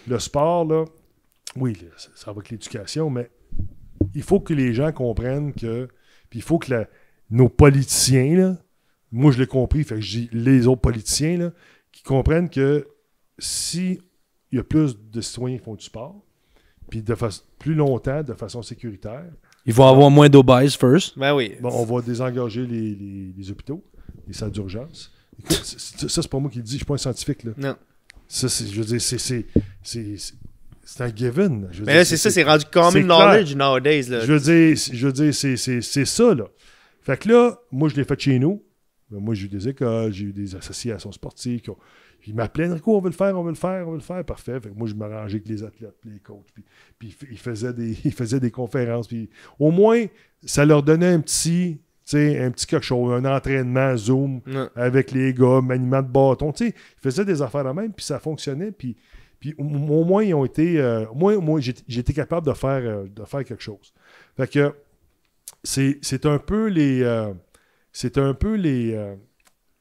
le sport, là, oui, là, ça va avec l'éducation, mais il faut que les gens comprennent que... Puis il faut que nos politiciens, là, moi je l'ai compris, fait que je dis les autres politiciens, là, qui comprennent que si il y a plus de citoyens qui font du sport, puis plus longtemps, de façon sécuritaire,
Il faut avoir moins d'obèses first.
Ben oui.
bon, on va désengager les hôpitaux, les salles d'urgence. Écoute, ça, c'est pas moi qui le dis, je suis pas un scientifique, là.
Non.
Ça, je veux dire, c'est un given. Je veux
Mais
dire,
là, c'est ça, c'est rendu common
c'est
knowledge nowadays. Là.
Je veux dire, c'est ça, là. Fait que là, moi, je l'ai fait chez nous. Moi, j'ai eu des écoles, j'ai eu des associations sportives ils m'appelaient, Rico, on veut le faire, parfait. Fait que moi, je m'arrangeais avec les athlètes, les coachs, puis ils faisaient des conférences, puis au moins, ça leur donnait un petit quelque chose, un entraînement Zoom avec les gars, maniement de bâton, ils faisaient des affaires de même, puis ça fonctionnait, puis au moins, ils ont été, moi, j'ai été capable de faire quelque chose. Fait que c'est un peu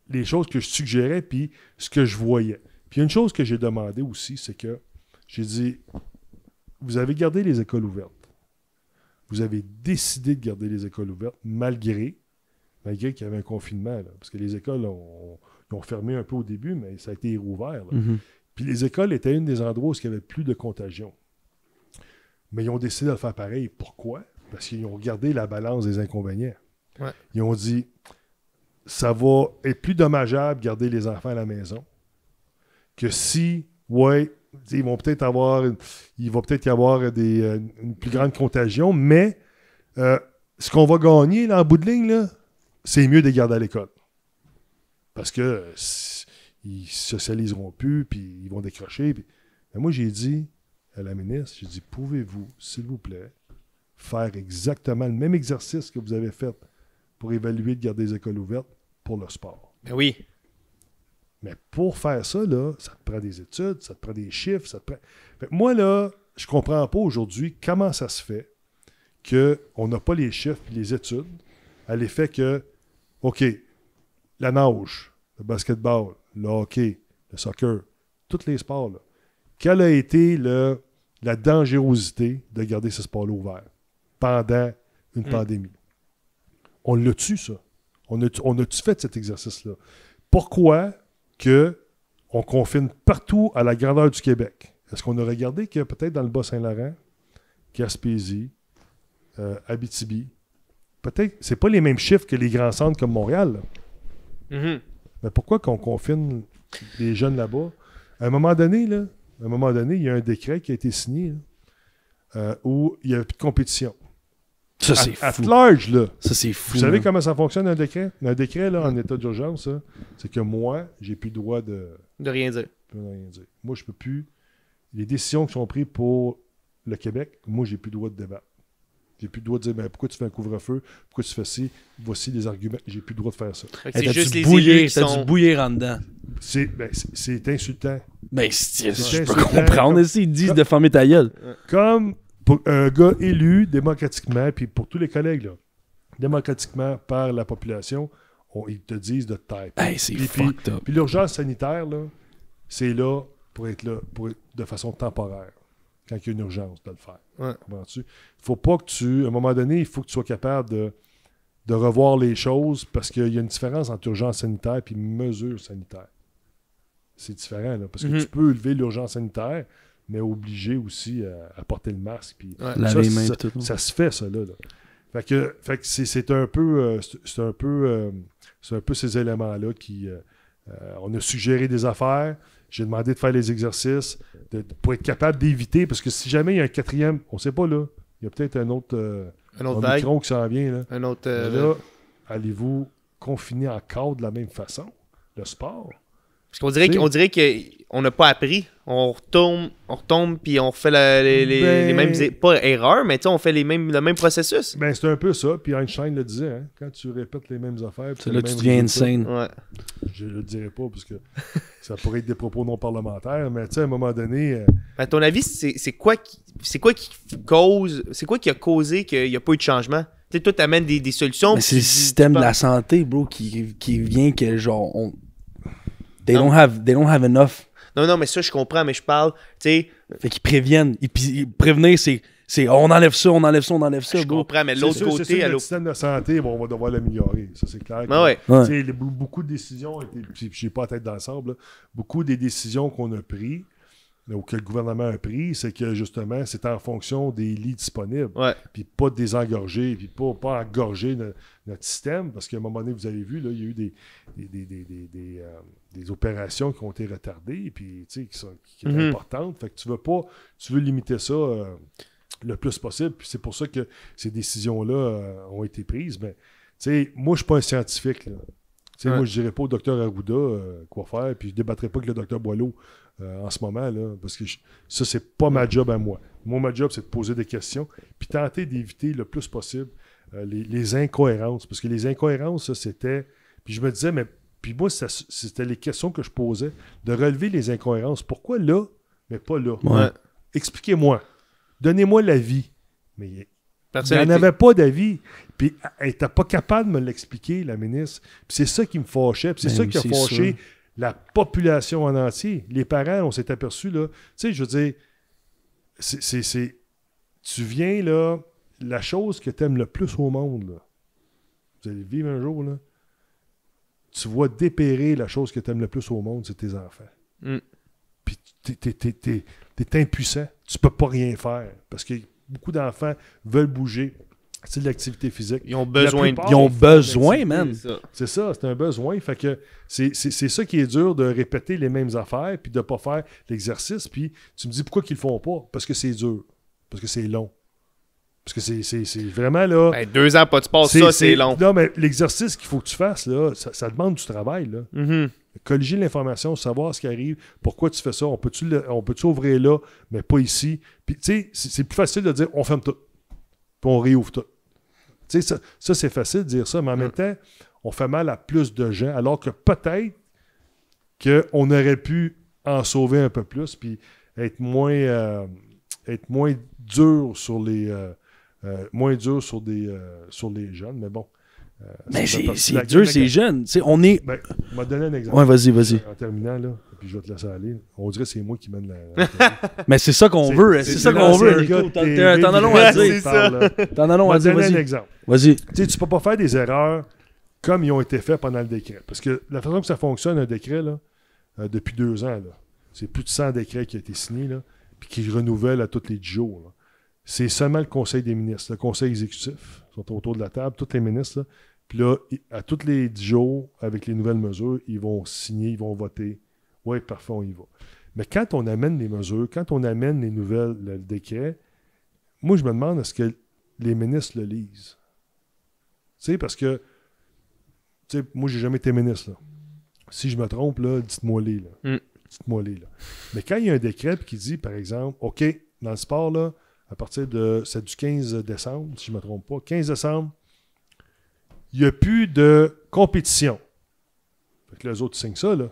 les choses que je suggérais, puis ce que je voyais. Puis une chose que j'ai demandé aussi, c'est que j'ai dit, vous avez gardé les écoles ouvertes. Vous avez décidé de garder les écoles ouvertes malgré qu'il y avait un confinement. Là, parce que les écoles ils ont fermé un peu au début, mais ça a été rouvert.
Mm-hmm.
Puis les écoles étaient un des endroits où il n'y avait plus de contagion. Mais ils ont décidé de le faire pareil. Pourquoi? Parce qu'ils ont regardé la balance des inconvénients.
Ouais.
Ils ont dit, ça va être plus dommageable de garder les enfants à la maison que si, il va peut-être y avoir une plus grande contagion, mais ce qu'on va gagner là, en bout de ligne, là, c'est mieux de les garder à l'école. Parce que ils socialiseront plus, puis ils vont décrocher. Mais moi, j'ai dit à la ministre, pouvez-vous, s'il vous plaît, faire exactement le même exercice que vous avez fait pour évaluer de garder les écoles ouvertes pour le sport.
Ben oui.
Mais pour faire ça, là, ça te prend des études, ça te prend des chiffres, ça te prend... Fait que moi, là, je comprends pas aujourd'hui comment ça se fait qu'on n'a pas les chiffres et les études à l'effet que, OK, la nage, le basketball, le hockey, le soccer, tous les sports, là, quelle a été la dangerosité de garder ce sport-là ouvert pendant une pandémie? On l'a tu ça? On a-tu fait cet exercice-là? Pourquoi on confine partout à la grandeur du Québec? Est-ce qu'on a regardé que peut-être dans le Bas-Saint-Laurent, Gaspésie, Abitibi, peut-être, c'est pas les mêmes chiffres que les grands centres comme Montréal.
Mm-hmm.
Mais pourquoi qu'on confine les jeunes là-bas? À un moment donné, il y a un décret qui a été signé là, où il n'y avait plus de compétition.
Ça, c'est
At
fou.
large, là.
Ça, c'est fou.
Vous savez
man.
comment ça fonctionne, un décret? Un décret, là, en état d'urgence, c'est que moi, j'ai plus le droit de
rien dire.
rien dire. Moi, je peux plus... Les décisions qui sont prises pour le Québec, moi, j'ai plus le droit de débattre. J'ai plus le droit de dire, pourquoi tu fais un couvre-feu? Pourquoi tu fais ci? Voici les arguments. J'ai plus le droit de faire ça.
Fait que c'est
Hey,
juste
t'as
les
du bouillir,
élus qui
t'as
sont...
du bouillir en dedans.
C'est insultant.
Ben, je peux
insultant.
comprendre. Ils disent de fermer ta gueule.
Comme pour un gars élu démocratiquement, puis pour tous les collègues, là, démocratiquement par la population, ils te disent de te taire.
Hey, c'est fucked up.
Puis l'urgence sanitaire, là, c'est là pour être de façon temporaire, quand il y a une urgence de le faire.
Ouais.
Comprends-tu? Faut pas que à un moment donné, il faut que tu sois capable de revoir les choses parce qu'il y a une différence entre urgence sanitaire et mesure sanitaire. C'est différent, là, parce que tu peux lever l'urgence sanitaire, mais obliger aussi à porter le masque. Puis
Laver les mains, tout.
ça se fait, ça, là. Fait que c'est un peu ces éléments-là qui... on a suggéré des affaires. J'ai demandé de faire les exercices pour être capable d'éviter, parce que si jamais il y a un quatrième, on ne sait pas, là, il y a peut-être un autre Omicron qui s'en vient. Là.
Un autre...
Mais là, allez-vous confiner encore de la même façon le sport?
Parce qu'on dirait qu'on n'a pas appris. On retombe puis on fait les mêmes... Pas erreurs, mais on fait le même processus.
Ben, c'est un peu ça. Puis Einstein le disait, hein, quand tu répètes les mêmes affaires...
C'est là que tu deviens insane.
Ouais.
Je le dirais pas, parce que ça pourrait être des propos non parlementaires, mais tu sais, à un moment donné...
À ton avis, c'est quoi qui a causé qu'il n'y a pas eu de changement? Tu sais, toi, t'amènes des solutions.
Mais c'est le système de la santé, bro, qui vient que genre... They don't have enough.
Non, mais ça, je comprends, mais je parle, tu sais...
Fait qu'ils préviennent. Prévenir, c'est on enlève ça, on enlève ça, on enlève ça.
Je comprends, mais de l'autre côté...
C'est le système de santé, bon, on va devoir l'améliorer. Ça, c'est clair.
Ouais.
Beaucoup de décisions, je n'ai pas la tête dans le sable, là, beaucoup des décisions qu'on a prises, ou que le gouvernement a pris, c'est que justement, c'est en fonction des lits disponibles.
Ouais.
Puis pas de désengorger, puis pas engorger notre système, parce qu'à un moment donné, vous avez vu, là, il y a eu des opérations qui ont été retardées, puis qui étaient importantes. Fait que tu veux limiter ça le plus possible, puis c'est pour ça que ces décisions-là ont été prises. Mais moi, je suis pas un scientifique, là. Moi, je dirais pas au docteur Arruda quoi faire, puis je débattrais pas avec le docteur Boileau en ce moment, là, parce que ça, c'est pas ma job à moi. Moi, ma job, c'est de poser des questions, puis tenter d'éviter le plus possible les incohérences, parce que les incohérences, ça, c'était... Puis je me disais, mais... Puis moi, c'était les questions que je posais, de relever les incohérences. Pourquoi là, mais pas là?
Ouais.
Expliquez-moi. Donnez-moi l'avis. Mais il n'y en avait pas d'avis. Puis elle n'était pas capable de me l'expliquer, la ministre. Puis c'est ça qui me fâchait. Puis c'est ça qui a fâché la population en entier. Les parents, on s'est aperçus, là. Tu sais, je veux dire, tu viens, là, la chose que tu aimes le plus au monde, là. Vous allez vivre un jour, là. Tu vois dépérir la chose que tu aimes le plus au monde, c'est tes enfants. Puis t'es impuissant. Tu peux pas rien faire. Parce que beaucoup d'enfants veulent bouger. C'est de l'activité physique.
Ils ont besoin.
Ils ont besoin, man.
C'est ça, c'est un besoin. Fait que c'est ça qui est dur, de répéter les mêmes affaires puis de pas faire l'exercice. Puis tu me dis pourquoi qu'ils le font pas? Parce que c'est dur. Parce que c'est long. Parce que c'est vraiment là...
Ben, 2 ans pas de sport, ça c'est long.
Non, mais l'exercice qu'il faut que tu fasses, là, ça demande du travail, là. Colliger l'information, savoir ce qui arrive, pourquoi tu fais ça, on peut-tu ouvrir là, mais pas ici. Puis, tu sais, c'est plus facile de dire on ferme tout, puis on réouvre tout. Tu sais, ça c'est facile de dire ça, mais en même temps, on fait mal à plus de gens, alors que peut-être qu'on aurait pu en sauver un peu plus, puis être moins dur sur les... sur les jeunes, mais bon.
Mais c'est dur, c'est jeune. On est...
Ben, on m'a donné un exemple.
Ouais, vas-y.
En terminant, là, puis je vais te laisser aller. On dirait que c'est moi qui mène la
Mais c'est ça qu'on veut. C'est ça qu'on veut, Nico. T'en as long à dire. T'en as long à dire, vas-y.
Un exemple.
Vas-y.
Tu peux pas faire des erreurs comme ils ont été faits pendant le décret. Parce que la façon que ça fonctionne, un décret, là, depuis 2 ans, là, c'est plus de 100 décrets qui ont été signés, là, puis qui renouvellent à tous les 10 jours, là. C'est seulement le Conseil des ministres, le Conseil exécutif, ils sont autour de la table, tous les ministres, là. Puis là, à tous les 10 jours, avec les nouvelles mesures, ils vont signer, ils vont voter. Oui, parfait, on y va. Mais quand on amène les mesures, quand on amène les nouvelles, le décret, moi, je me demande, est-ce que les ministres le lisent? Tu sais, parce que, tu sais, moi, j'ai jamais été ministre, là. Si je me trompe, là, dites-moi-les, là. Dites-moi-les, là. Mais quand il y a un décret qui dit, par exemple, OK, dans le sport, là, à partir de... C'est du 15 décembre, si je ne me trompe pas. 15 décembre, il n'y a plus de compétition. Fait que les autres signent ça, là.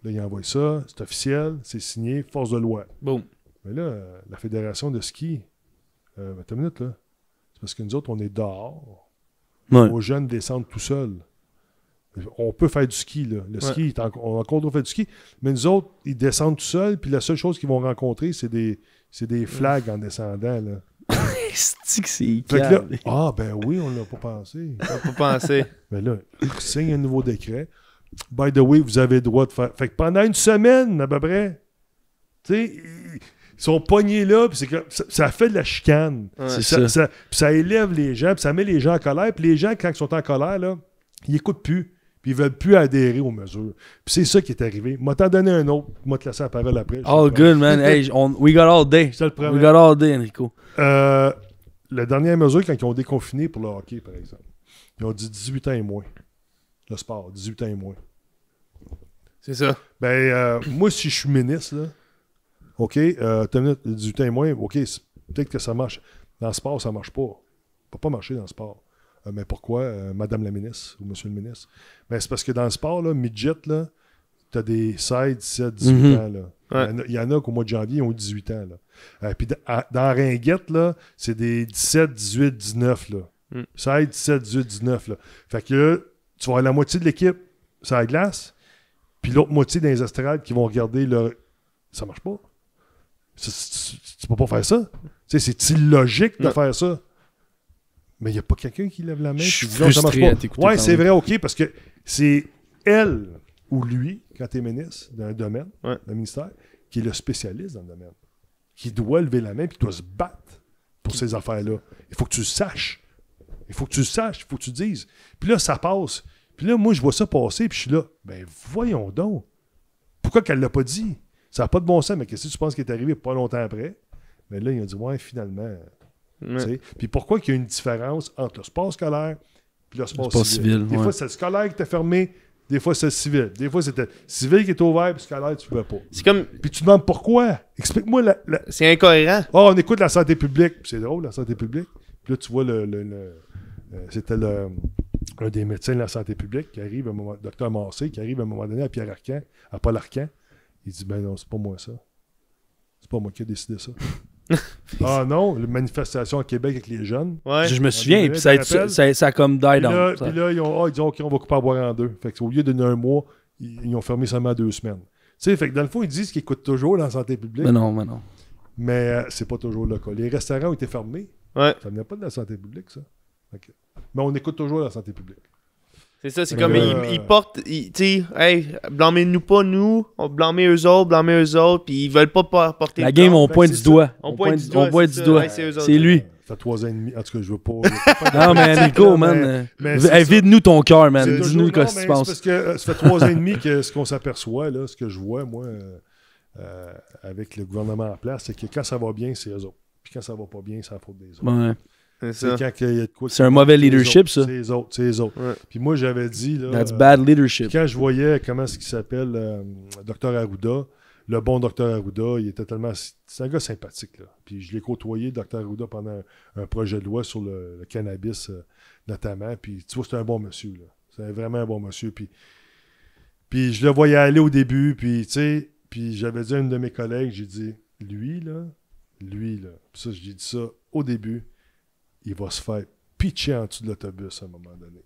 Là, ils envoient ça, c'est officiel, c'est signé, force de loi.
Boum.
Mais là, la fédération de ski, attends une minute, là. C'est parce que nous autres, on est dehors.
Ouais.
Nos jeunes descendent tout seuls. On peut faire du ski, là. Le ski, on a encore fait du ski, mais nous autres, ils descendent tout seuls, puis la seule chose qu'ils vont rencontrer, c'est des flags en descendant, là.
C'est que c'est
là, ben oui, on l'a pas pensé.
On l'a pas pensé.
Mais là, ils signent un nouveau décret. By the way, vous avez le droit de faire... Fait que pendant une semaine, à peu près, tu sais, ils sont pognés là, puis c'est que ça fait de la chicane.
Ouais. C'est
ça. Puis ça élève les gens, puis ça met les gens en colère. Puis les gens, quand ils sont en colère, là, ils écoutent plus. Puis ils veulent plus adhérer aux mesures. Puis c'est ça qui est arrivé. M'a t'en donné un autre. M'a te laissé la parole après.
All good, man. Hey, we got all day. We got all day, Enrico.
La dernière mesure, quand ils ont déconfiné pour le hockey, par exemple, ils ont dit 18 ans et moins. Le sport, 18 ans et moins.
C'est ça.
Ben, moi, si je suis ministre, là, OK, t'as une minute, 18 ans et moins, OK, peut-être que ça marche. Dans le sport, ça marche pas. Ça peut pas marcher dans le sport. Mais pourquoi, Madame la ministre ou Monsieur le ministre? Ben, c'est parce que dans le sport, là, midget, là, t'as des 16, 17, 18 ans, là.
Ouais.
Il y en a qu'au mois de janvier, ils ont 18 ans, là. Puis dans Ringuette, là, c'est des 17, 18, 19, là. 16, 17, 18, 19, là. Fait que là, tu vas avoir la moitié de l'équipe sur la glace, puis l'autre moitié dans les estrades qui vont regarder leur... Ça marche pas. Tu peux pas faire ça. Tu sais, c'est illogique de faire ça. Mais il n'y a pas quelqu'un qui lève la main.
Je suis
qui dit, non, ça marche
frustré à
pas.
t'écouter
Ouais, c'est
parler.
vrai, OK, parce que c'est elle ou lui, quand tu es ministre d'un domaine, d'un ministère, qui est le spécialiste dans le domaine, qui doit lever la main et qui doit se battre pour ces affaires-là. Il faut que tu le saches. Il faut que tu le saches. Il faut que tu le dises. Puis là, ça passe. Puis là, moi, je vois ça passer, puis je suis là. Ben, voyons donc. Pourquoi qu'elle l'a pas dit? Ça n'a pas de bon sens, mais qu'est-ce que tu penses qui est arrivé pas longtemps après? Mais là, ils ont dit, ouais, finalement. Puis pourquoi qu'il y a une différence entre le sport scolaire et le sport civil? Des fois, c'est le scolaire qui était fermé, des fois, c'est le civil. Des fois, c'était le civil qui était ouvert, puis le scolaire, tu ne pouvais pas.
C'est comme...
Puis tu demandes pourquoi? Explique-moi
C'est incohérent.
on écoute la santé publique. Puis c'est drôle, la santé publique. Puis là, tu vois, c'était un des médecins de la santé publique qui arrive, Dr Massé, qui arrive à un moment donné à Pierre Arcan, à Paul Arcan. Il dit, ben non, c'est pas moi ça. C'est pas moi qui ai décidé ça. Ah non, la manifestation à Québec avec les jeunes.
Ouais.
Je me souviens, puis ça a comme died down.
Puis là, ils disent, OK, on va couper à boire en deux. Fait qu'au lieu de donner un mois, ils ont fermé seulement 2 semaines. Tu sais, fait que dans le fond, ils disent qu'ils coûtent toujours dans la santé publique.
Mais non.
Mais c'est pas toujours le cas. Les restaurants ont été fermés.
Ouais.
Ça venait pas de la santé publique, ça. Okay. Mais on écoute toujours la santé publique.
C'est ça, c'est comme ils portent, tu sais, hey, blâmez-nous pas, nous, on blâmez eux autres, puis ils veulent pas porter
la game, on pointe du doigt.
On pointe du doigt.
Ouais, c'est lui.
Ça fait 3 ans et demi. En tout cas, je veux pas.
Non, mais Nico, man. Vide-nous ton cœur, man. Dis-nous ce que tu penses.
Parce que ça fait 3 ans et demi que ce qu'on s'aperçoit, là, ce que je vois, moi, avec le gouvernement en place, c'est que quand ça va bien, c'est eux autres. Puis quand ça va pas bien, c'est la faute des autres.
Ouais.
C'est
un mauvais leadership, ça.
C'est les autres.
Ouais.
Puis moi, j'avais dit... Là,
That's bad leadership.
Quand je voyais comment est-ce qu'il s'appelle, Dr Arruda, le bon Dr Arruda, il était tellement... C'est un gars sympathique, là. Puis je l'ai côtoyé, Dr Arruda, pendant un projet de loi sur le cannabis, notamment. Puis tu vois, c'est un bon monsieur, là. C'est vraiment un bon monsieur. Puis je le voyais aller au début, puis tu sais... Puis j'avais dit à une de mes collègues, j'ai dit, lui, là... Puis ça, j'ai dit ça au début... il va se faire pitcher en dessous de l'autobus à un moment donné.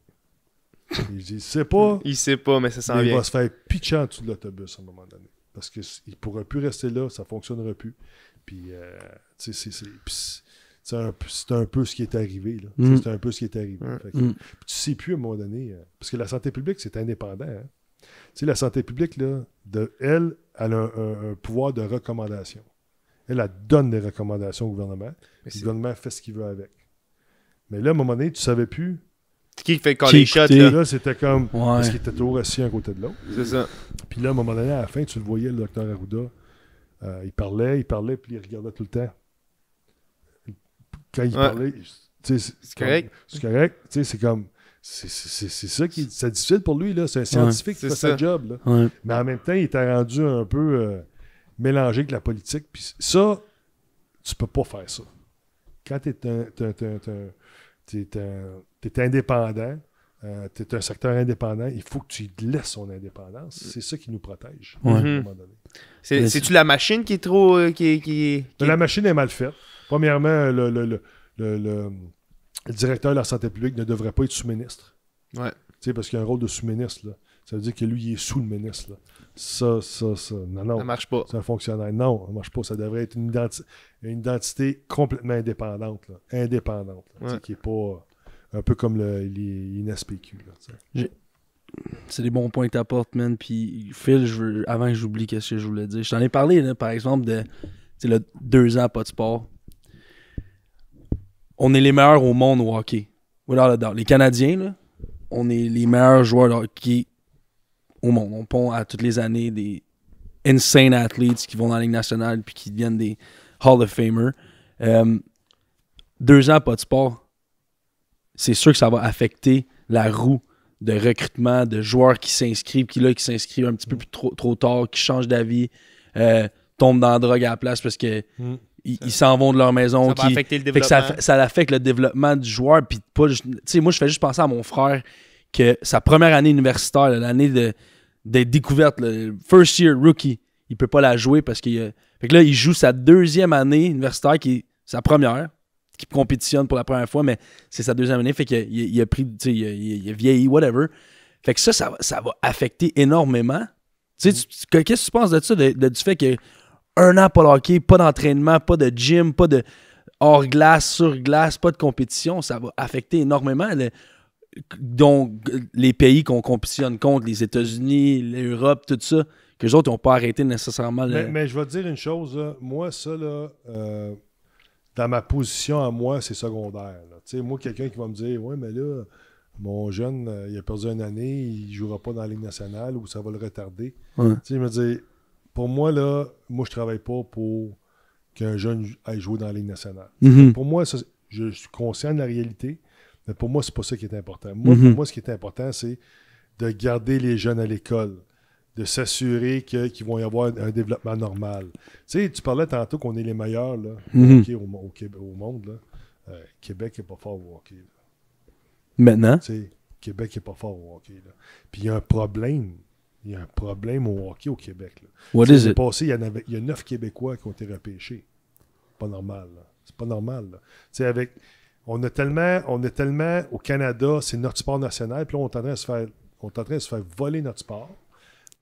Il dit, il sait pas.
Il sait pas, mais ça s'en
Il
vient.
va se faire pitcher en dessous de l'autobus à un moment donné. Parce qu'il ne pourra plus rester là, ça ne fonctionnera plus. Puis, c'est un peu ce qui est arrivé. Là. C'est un peu ce qui est arrivé. Fait que, puis tu sais plus à un moment donné, parce que la santé publique, c'est indépendant. Hein? Tu sais, la santé publique, là, elle a un pouvoir de recommandation. Elle donne des recommandations au gouvernement. Le gouvernement fait ce qu'il veut avec. Mais là, à un moment donné, tu savais plus.
Qui fait quand les shots,
là?
là?
Là, c'était comme... Parce qu'il était toujours assis à côté de l'autre.
C'est ça.
Puis là, à un moment donné, à la fin, tu le voyais, le docteur Arruda, il parlait, puis il regardait tout le temps. Quand il parlait,
c'est correct.
C'est correct. Tu sais, c'est comme... C'est ça qui... C'est difficile pour lui, là. C'est un scientifique qui fait sa job, là.
Ouais.
Mais en même temps, il était rendu un peu mélangé avec la politique. Puis ça, tu peux pas faire ça. Quand tu es indépendant, tu es un secteur indépendant, il faut que tu lui laisses son indépendance. C'est ça qui nous protège.
Ouais.
À un moment donné.
C'est-tu la machine qui est trop...
La machine est mal faite. Premièrement, le directeur de la santé publique ne devrait pas être sous-ministre.
Ouais.
Parce qu'il y a un rôle de sous-ministre. Là. Ça veut dire que lui, il est sous le ministre. Là. Ça. Non.
Ça marche pas.
C'est un fonctionnaire. Non, ça ne marche pas. Ça devrait être une identité complètement indépendante. Là. Indépendante. Là, qui n'est pas un peu comme l'INSPQ.
C'est des bons points que tu apportes, man. Puis, Phil, avant que j'oublie ce que je voulais dire, je t'en ai parlé, là, par exemple, de 2 ans pas de sport. On est les meilleurs au monde au hockey. Les Canadiens, là, on est les meilleurs joueurs de hockey au monde. On pond à toutes les années des insane athletes qui vont dans la Ligue nationale puis qui deviennent des Hall of Famers. 2 ans pas de sport, c'est sûr que ça va affecter la roue recrutement, de joueurs qui s'inscrivent, qui s'inscrivent un petit peu plus trop tard, qui changent d'avis, tombent dans la drogue à la place parce que ils s'en vont de leur maison.
Ça va affecter le développement.
Ça affecte le développement du joueur. Puis moi, je fais juste penser à mon frère que sa première année universitaire, l'année de découverte, le first year rookie, il peut pas la jouer parce qu'il fait que là, il joue sa deuxième année universitaire, qui est sa première, qui compétitionne pour la première fois, mais c'est sa deuxième année, fait qu'il a pris, il a vieilli, whatever. Fait que ça va affecter énormément. Qu'est-ce que tu penses de ça, du fait que un an pas de hockey, pas d'entraînement, pas de gym, pas de hors glace, sur glace, pas de compétition, ça va affecter énormément donc les pays qu'on compétitionne contre, les États-Unis, l'Europe, tout ça, que les autres n'ont pas arrêté nécessairement.
Mais je vais te dire une chose, là. Moi, ça, là, dans ma position à moi, c'est secondaire. Moi, quelqu'un qui va me dire, ouais, mais là, mon jeune, il a perdu une année, il ne jouera pas dans la Ligue nationale ou ça va le retarder.
Ouais.
Je me dis, pour moi, là, moi, je travaille pas pour qu'un jeune aille jouer dans la Ligue nationale.
Mm-hmm.
Pour moi, ça, je suis conscient de la réalité, mais pour moi, c'est pas ça qui est important. Moi, pour moi, ce qui est important, c'est de garder les jeunes à l'école, de s'assurer qu'ils vont y avoir un développement normal. Tu sais, tu parlais tantôt qu'on est les meilleurs là, au monde. Là. Québec n'est pas fort au hockey. Là.
Maintenant?
Tu sais, Québec n'est pas fort au hockey. Là. Puis il y a un problème. Il y a un problème au hockey au Québec. Là.
What is it?
Passé, il y a 9 Québécois qui ont été repêchés. Pas normal. Là. C'est pas normal. Tu sais, avec... On est tellement au Canada, c'est notre sport national, puis là, on est en train de se faire voler notre sport.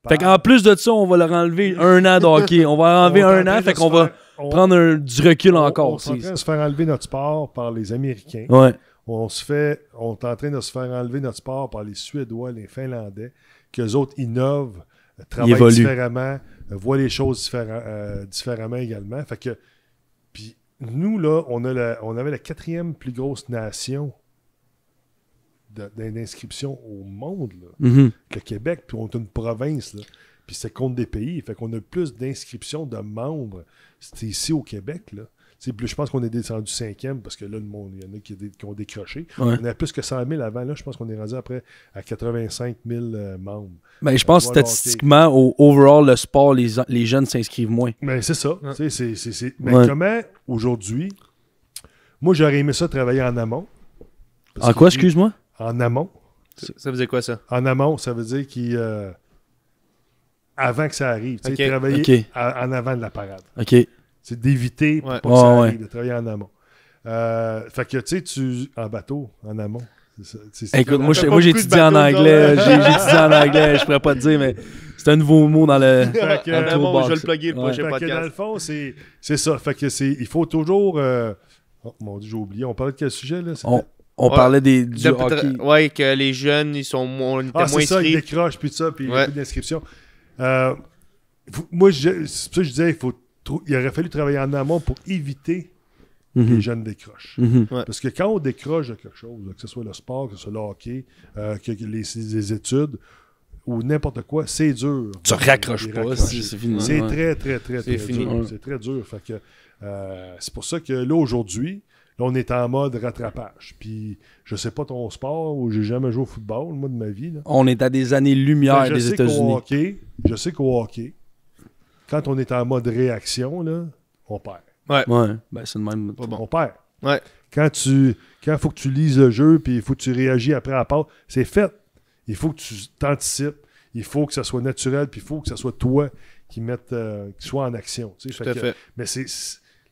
Fait qu'en plus de ça, on va leur enlever un an de hockey. On va enlever un an, fait qu'on va prendre du recul encore.
On est en train de se faire enlever notre sport par les Américains.
Ouais.
On est en train de se faire enlever notre sport par les Suédois, les Finlandais, qu'eux autres innovent, travaillent différemment, voient les choses différemment également. Fait que, puis nous, là, on avait la 4e plus grosse nation d'inscription au monde, là, le Québec, puis on est une province, là, puis c'est contre des pays, fait qu'on a plus d'inscriptions de membres, c'était ici au Québec, là. Puis je pense qu'on est descendu 5e, parce que là, le monde, il y en a qui ont décroché.
Ouais.
On avait plus que 100 000 avant, là, je pense qu'on est rendu après à 85 000 membres.
Ben, je pense que statistiquement, au overall, le sport, les jeunes s'inscrivent moins.
Mais c'est ça. Ouais. Mais comment, aujourd'hui, moi, j'aurais aimé ça travailler en amont.
En quoi, excuse-moi?
En amont.
Ça faisait quoi, ça?
En amont, ça veut dire avant que ça arrive. Travailler en avant de la parade.
OK.
C'est d'éviter pour pas que ça arrive, de travailler en amont. Fait que, tu en bateau, en amont.
Écoute, moi j'ai étudié en anglais. J'ai étudié en anglais, je pourrais pas te dire, mais c'est un nouveau mot dans le.
Je vais le plugger pour le prochain podcast.
Dans le fond, c'est ça. Fait que il faut toujours. Oh mon Dieu, j'ai oublié. On parlait de quel sujet, là?
On parlait du hockey.
Ouais, que les jeunes, ils sont moins
c'est ça, ils décrochent, puis ça, puis il y a plus d'inscriptions. Moi, c'est pour ça que je disais, il aurait fallu travailler en amont pour éviter que les jeunes décrochent. Parce que quand on décroche de quelque chose, que ce soit le sport, que ce soit le hockey, que les études, ou n'importe quoi, c'est dur.
Tu raccroches pas, c'est fini.
C'est très, très, très, très dur. C'est très dur. Fait que, c'est pour ça que là, aujourd'hui, là, on est en mode rattrapage. Puis, je sais pas ton sport, où j'ai jamais joué au football, moi, de ma vie. Là.
On est à des années-lumière des États-Unis.
Je sais qu'au hockey, quand on est en mode réaction, là, on perd.
Ouais. Ben, c'est le même.
On perd.
Ouais.
Quand il faut que tu lises le jeu, puis il faut que tu réagis après à la part, c'est fait. Il faut que tu t'anticipes. Il faut que ça soit naturel, puis il faut que ça soit toi qui soit en action. Tu sais,
Tout à fait.
Mais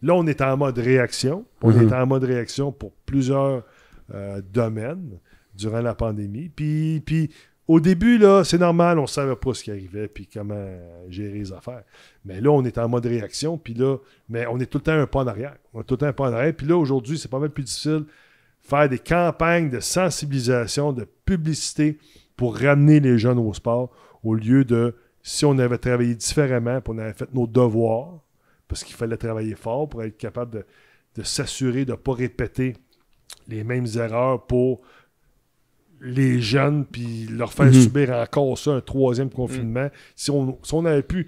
là, on est en mode réaction. On est en mode réaction pour plusieurs domaines durant la pandémie. Puis au début, là, c'est normal, on ne savait pas ce qui arrivait puis comment gérer les affaires. Mais là, on est en mode réaction, puis là, mais on est tout le temps un pas en arrière. Puis là, aujourd'hui, c'est pas mal plus difficile de faire des campagnes de sensibilisation, de publicité pour ramener les jeunes au sport, au lieu de, si on avait travaillé différemment, puis on avait fait nos devoirs, parce qu'il fallait travailler fort pour être capable de s'assurer de ne pas répéter les mêmes erreurs pour les jeunes, puis leur faire subir encore ça, un 3e confinement. Si on avait pu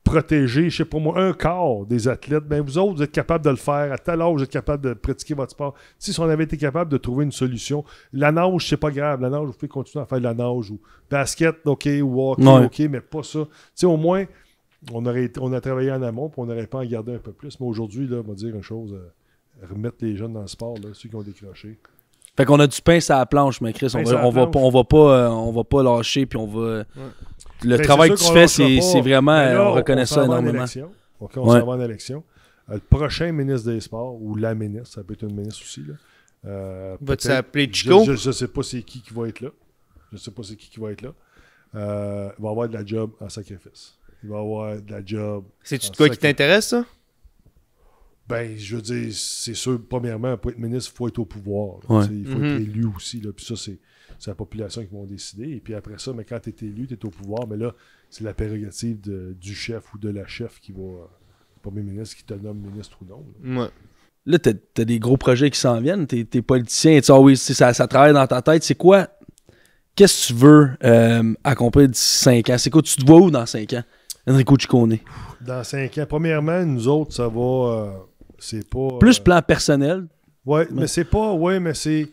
protéger, je sais pas moi, un quart des athlètes, ben vous autres, vous êtes capables de le faire. À tel âge, vous êtes capables de pratiquer votre sport. Si on avait été capable de trouver une solution, la nage, c'est pas grave. La nage, vous pouvez continuer à faire de la nage ou basket, OK, ou hockey, OK, mais pas ça. Tu sais, au moins, on a travaillé en amont, puis on n'aurait pas en gardé un peu plus. Mais aujourd'hui, là, on va dire une chose, remettre les jeunes dans le sport, là, ceux qui ont décroché.
Fait qu'on a du pain sur la planche, mais Chris, on va pas lâcher, puis on va... Le travail que tu fais, c'est vraiment... on reconnaît ça énormément.
On s'en va en élection. Le prochain ministre des Sports, ou la ministre, ça peut être une ministre aussi, là.
Va-tu s'appeler Chico?
Je ne sais pas c'est qui va être là. Il va avoir de la job en sacrifice. Il va avoir de la job...
C'est-tu de quoi qui t'intéresse, ça?
Ben, je veux dire, c'est sûr, premièrement, pour être ministre, il faut être au pouvoir. Il faut être élu aussi. Là. Puis ça, c'est la population qui vont décider. Et puis après ça, mais quand tu es élu, tu es au pouvoir. Mais là, c'est la prérogative du chef ou de la chef qui va, le premier ministre, qui te nomme ministre ou non.
Ouais.
Là, t'as des gros projets qui s'en viennent. T'es politicien. Ça travaille dans ta tête. C'est quoi? Qu'est-ce que tu veux accomplir d'ici 5 ans? C'est quoi? Tu te vois où dans 5 ans? Enrico Ciccone.
Dans 5 ans. Premièrement, nous autres, ça va... c'est pas...
Plus plan personnel.
Ouais, mais c'est pas... Ouais, mais c'est...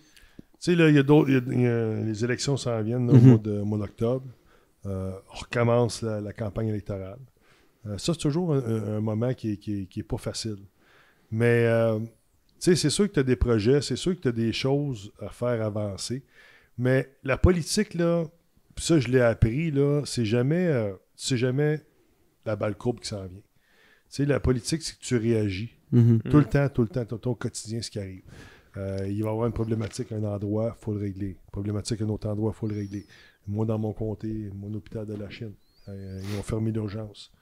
Tu sais, là, les élections s'en viennent au mois d'octobre. On recommence la campagne électorale. Ça, c'est toujours un moment qui est pas facile. Mais, tu sais, c'est sûr que tu as des projets, c'est sûr que tu as des choses à faire avancer. Mais la politique, là, ça, je l'ai appris, là, c'est jamais la balle courbe qui s'en vient. Tu sais, la politique, c'est que tu réagis. Tout le temps, au quotidien, ce qui arrive. Il va y avoir une problématique à un endroit, il faut le régler. Une problématique à un autre endroit, il faut le régler. Moi, dans mon comté, mon hôpital de la Chine, ils ont fermé l'urgence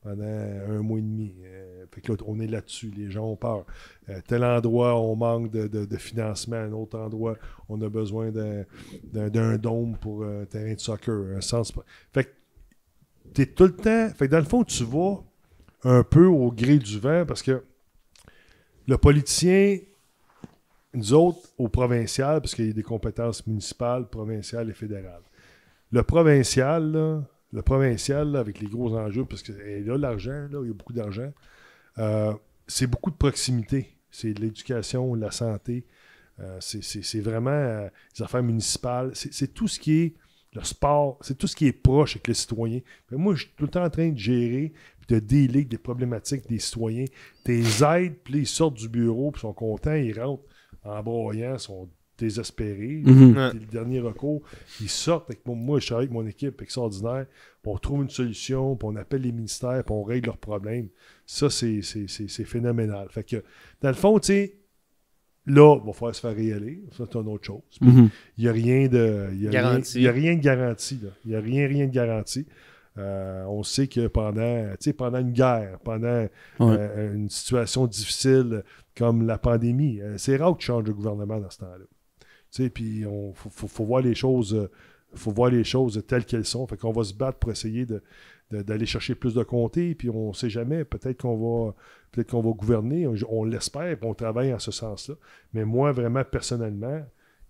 pendant 1 mois et demi. Fait que là, on est là-dessus, les gens ont peur. Tel endroit, on manque de financement. Un autre endroit, on a besoin d'un dôme pour un terrain de soccer, un sens. Fait que t'es tout le temps... Fait que dans le fond, tu vas un peu au gré du vent parce que le politicien, nous autres, au provincial, parce qu'il y a des compétences municipales, provinciales et fédérales. Le provincial, là, avec les gros enjeux, parce que là, l'argent, là, il y a beaucoup d'argent, c'est beaucoup de proximité. C'est de l'éducation, de la santé, c'est vraiment les affaires municipales. C'est tout ce qui est le sport, c'est tout ce qui est proche avec les citoyens. Moi, je suis tout le temps en train de gérer de dealer avec des problématiques des citoyens. T'es aides, puis ils sortent du bureau, puis ils sont contents, ils rentrent en broyant, sont désespérés. C'est le dernier recours. Ils sortent avec moi, je travaille avec mon équipe extraordinaire, puis on trouve une solution, puis on appelle les ministères, puis on règle leurs problèmes. Ça, c'est phénoménal. Fait que, dans le fond, tu sais, là, il va falloir se faire rééler. Ça, c'est une autre chose. Il n'y a rien de... Il n'y a rien de garanti. Il n'y a rien de garanti. On sait que pendant une guerre, pendant une situation difficile comme la pandémie, c'est rare que tu changes de gouvernement dans ce temps-là. Puis il faut voir les choses. Faut voir les choses telles qu'elles sont. Fait qu'on va se battre pour essayer d'aller chercher plus de comtés. Puis on ne sait jamais. Peut-être qu'on va gouverner. On l'espère. On travaille en ce sens-là. Mais moi, vraiment, personnellement,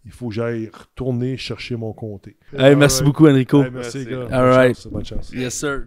il faut que j'aille retourner chercher mon comté.
Hey, merci beaucoup, Enrico.
Hey, merci, gars.
All right.
Bonne chance.
Yes, sir.